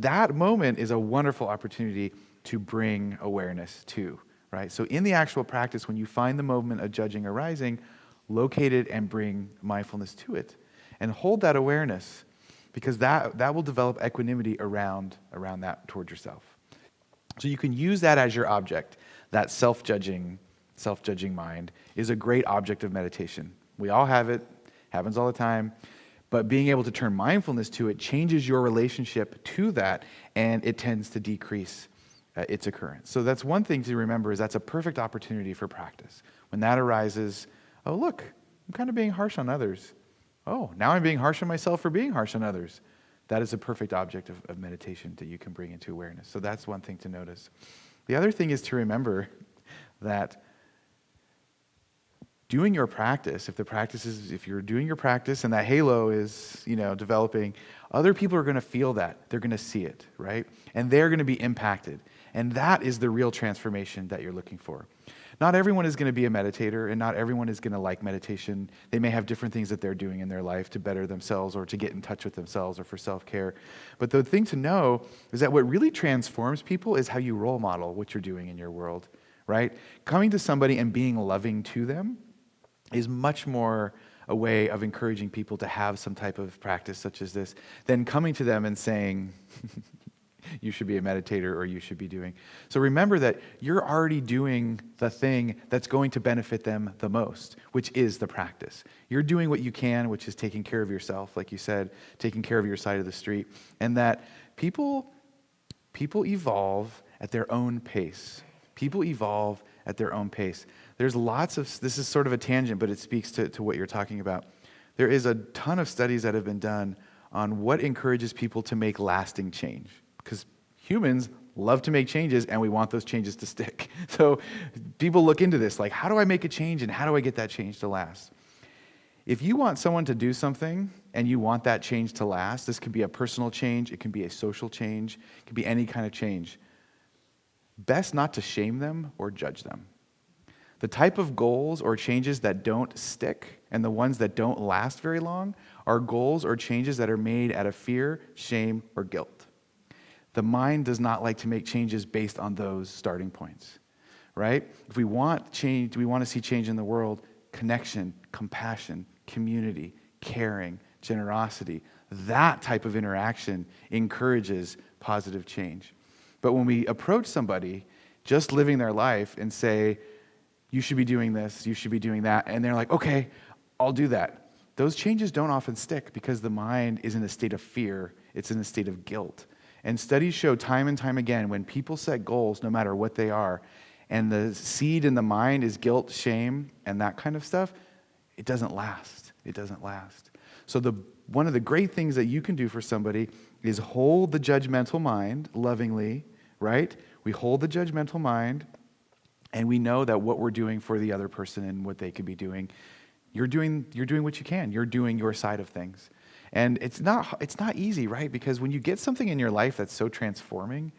that moment is a wonderful opportunity to bring awareness to, right? So in the actual practice, when you find the moment of judging arising, locate it and bring mindfulness to it. And hold that awareness, because that will develop equanimity around that toward yourself. So you can use that as your object. That self-judging mind is a great object of meditation. We all have it, happens all the time. But being able to turn mindfulness to it changes your relationship to that, and it tends to decrease its occurrence. So that's one thing to remember, is that's a perfect opportunity for practice. When that arises, oh, look, I'm kind of being harsh on others. Oh, now I'm being harsh on myself for being harsh on others. That is a perfect object of meditation that you can bring into awareness. So that's one thing to notice. The other thing is to remember that doing your practice, if you're doing your practice and that halo is, developing, other people are going to feel that. They're going to see it, right? And they're going to be impacted. And that is the real transformation that you're looking for. Not everyone is going to be a meditator, and not everyone is going to like meditation. They may have different things that they're doing in their life to better themselves or to get in touch with themselves or for self-care. But the thing to know is that what really transforms people is how you role model what you're doing in your world, right? Coming to somebody and being loving to them is much more a way of encouraging people to have some type of practice such as this than coming to them and saying, you should be a meditator or you should be doing. So remember that you're already doing the thing that's going to benefit them the most, which is the practice. You're doing what you can, which is taking care of yourself, like you said, taking care of your side of the street, and that People evolve at their own pace. People evolve at their own pace. There's lots of, this is sort of a tangent, but it speaks to what you're talking about. There is a ton of studies that have been done on what encourages people to make lasting change. Because humans love to make changes, and we want those changes to stick. So people look into this, like, how do I make a change, and how do I get that change to last? If you want someone to do something, and you want that change to last, this could be a personal change, it can be a social change, it can be any kind of change. Best not to shame them or judge them. The type of goals or changes that don't stick and the ones that don't last very long are goals or changes that are made out of fear, shame, or guilt. The mind does not like to make changes based on those starting points, right? If we want change, we want to see change in the world, connection, compassion, community, caring, generosity, that type of interaction encourages positive change. But when we approach somebody just living their life and say, you should be doing this, you should be doing that, and they're like, okay, I'll do that. Those changes don't often stick because the mind is in a state of fear, it's in a state of guilt. And studies show time and time again, when people set goals, no matter what they are, and the seed in the mind is guilt, shame, and that kind of stuff, it doesn't last. It doesn't last. So one of the great things that you can do for somebody is hold the judgmental mind lovingly, right? We hold the judgmental mind, and we know that what we're doing for the other person and what they could be doing, you're doing what you can. You're doing your side of things. And it's not easy, right? Because when you get something in your life that's so transforming,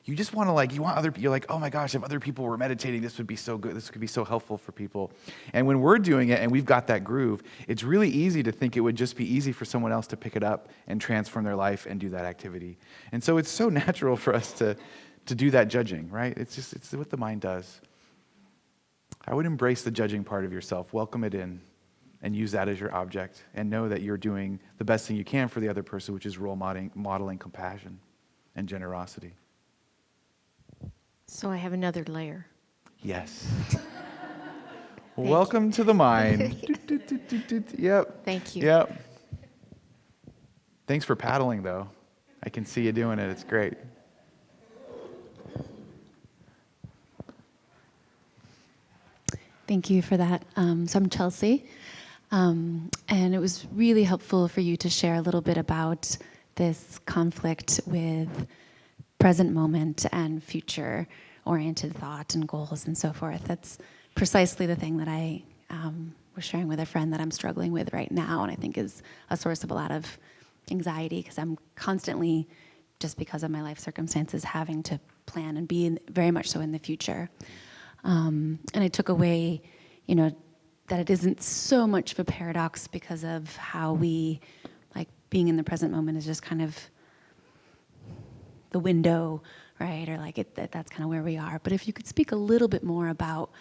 you just want to you're like, oh my gosh, if other people were meditating, this would be so good. This could be so helpful for people. And when we're doing it and we've got that groove, it's really easy to think it would just be easy for someone else to pick it up and transform their life and do that activity. And so it's so natural for us to do that judging, right? It's what the mind does. I would embrace the judging part of yourself, welcome it in, and use that as your object, and know that you're doing the best thing you can for the other person, which is role modeling compassion and generosity.
So I have another layer.
Yes. Welcome to the mind. Yep.
Thank you.
Yep. Thanks for paddling, though. I can see you doing it. It's great.
Thank you for that. So I'm Chelsea, and it was really helpful for you to share a little bit about this conflict with present moment and future-oriented thought and goals and so forth. That's precisely the thing that I was sharing with a friend that I'm struggling with right now, and I think is a source of a lot of anxiety because I'm constantly, just because of my life circumstances, having to plan and be very much so in the future. And I took away, that it isn't so much of a paradox because of how we, being in the present moment is just kind of the window, right? Or that's kind of where we are. But if you could speak a little bit more about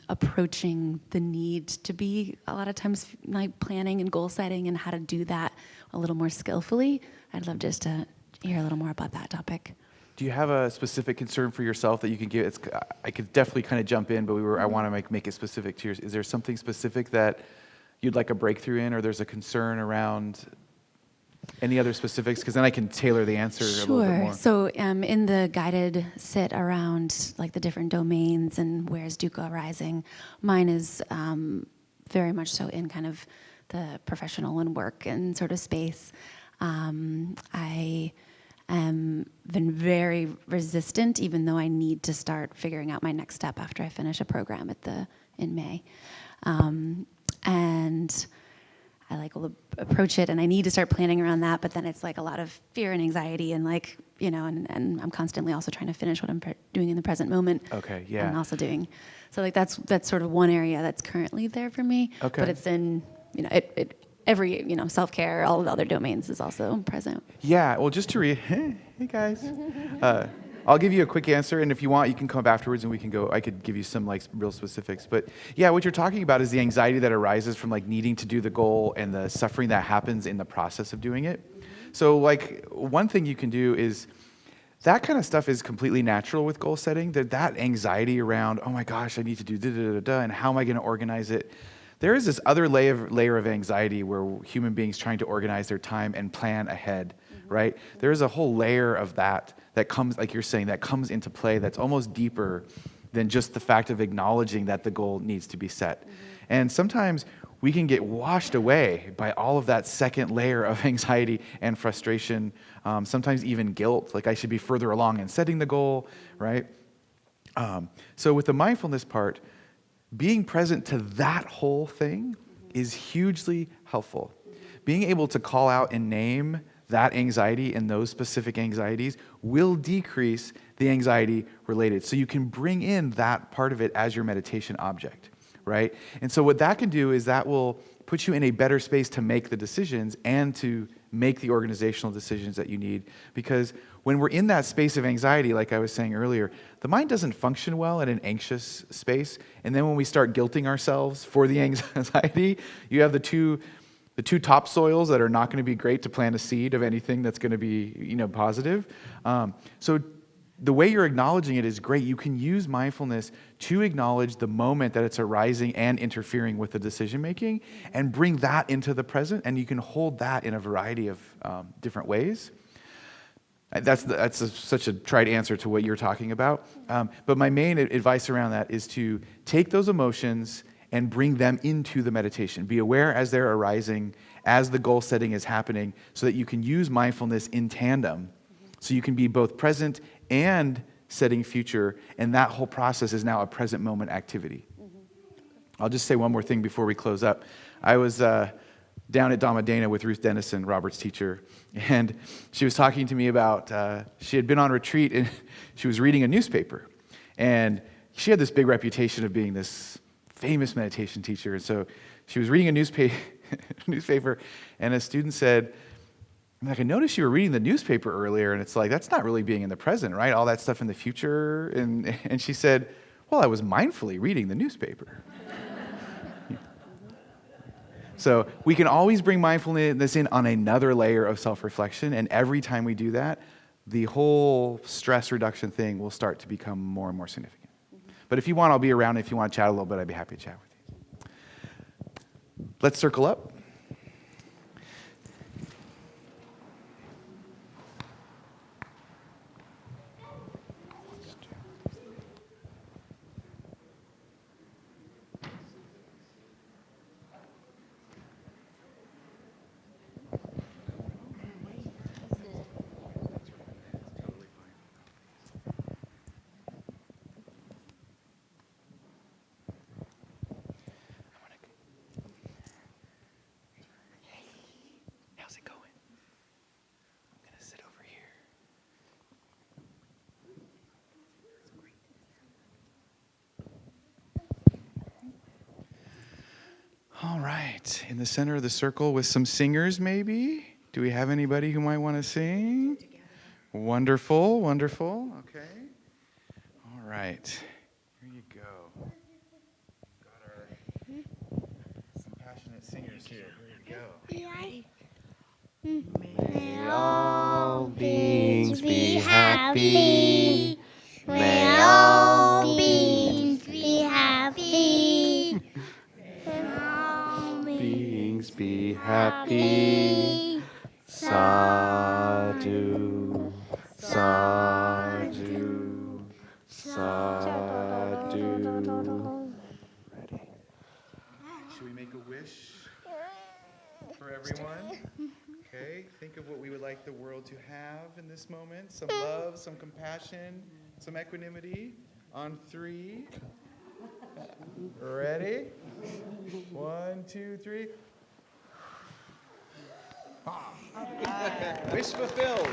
approaching the need to be a lot of times planning and goal setting and how to do that a little more skillfully, I'd love just to hear a little more about that topic.
Do you have a specific concern for yourself that you can give? I could definitely kind of jump in, but I want to make it specific to yours. Is there something specific that you'd like a breakthrough in, or there's a concern around any other specifics? Because then I can tailor the answer a little bit more.
Sure. So in the guided sit around the different domains and where's dukkha arising, mine is very much so in kind of the professional and work and sort of space. I been very resistant, even though I need to start figuring out my next step after I finish a program in May. And I will approach it, and I need to start planning around that, but then it's a lot of fear and anxiety and and I'm constantly also trying to finish what I'm doing in the present moment.
Okay, yeah.
And also doing, so that's sort of one area that's currently there for me.
Okay.
But it's in, every, self-care, all of the other domains is also present.
Yeah, well, just to hey guys. I'll give you a quick answer, and if you want, you can come up afterwards and I could give you some real specifics. But yeah, what you're talking about is the anxiety that arises from needing to do the goal and the suffering that happens in the process of doing it. So one thing you can do is, that kind of stuff is completely natural with goal setting. That anxiety around, oh my gosh, I need to do da-da-da-da, and how am I going to organize it? There is this other layer of anxiety where human beings trying to organize their time and plan ahead, right? There's a whole layer of that comes, like you're saying, that comes into play that's almost deeper than just the fact of acknowledging that the goal needs to be set. And sometimes we can get washed away by all of that second layer of anxiety and frustration, sometimes even guilt, like I should be further along in setting the goal, right? So with the mindfulness part, being present to that whole thing is hugely helpful. Being able to call out and name that anxiety and those specific anxieties will decrease the anxiety related. So you can bring in that part of it as your meditation object, right? And so what that can do is that will put you in a better space to make the decisions and to make the organizational decisions that you need. Because when we're in that space of anxiety, like I was saying earlier, the mind doesn't function well in an anxious space. And then when we start guilting ourselves for the anxiety, you have the two topsoils that are not going to be great to plant a seed of anything that's going to be, positive. So the way you're acknowledging it is great. You can use mindfulness to acknowledge the moment that it's arising and interfering with the decision making, and bring that into the present. And you can hold that in a variety of different ways. That's such a trite answer to what you're talking about. But my main advice around that is to take those emotions and bring them into the meditation. Be aware as they're arising, as the goal setting is happening, so that you can use mindfulness in tandem. So you can be both present and setting future, and that whole process is now a present moment activity. I'll just say one more thing before we close up. I was down at Dhamma Dana with Ruth Dennison, Robert's teacher, and she was talking to me about, she had been on retreat and she was reading a newspaper. And she had this big reputation of being this famous meditation teacher. And so she was reading a newspaper, and a student said, I noticed you were reading the newspaper earlier, and it's like, that's not really being in the present, right? All that stuff in the future. And she said, well, I was mindfully reading the newspaper. So we can always bring mindfulness in on another layer of self-reflection, and every time we do that, the whole stress reduction thing will start to become more and more significant. But if you want, I'll be around. If you want to chat a little bit, I'd be happy to chat with you. Let's circle up. How's it going? I'm going to sit over here. All right. In the center of the circle with some singers, maybe? Do we have anybody who might want to sing? Wonderful, wonderful. Okay. All right. Here you go. Got some passionate singers here. Here you go.
May all beings be happy. May all beings be happy. May all
Beings be happy. Sadhu, sadhu, sadhu.
Ready? Should we make a wish for everyone? Okay, think of what we would like the world to have in this moment. Some love, some compassion, some equanimity. On 3. Ready? 1, 2, 3. Wish fulfilled.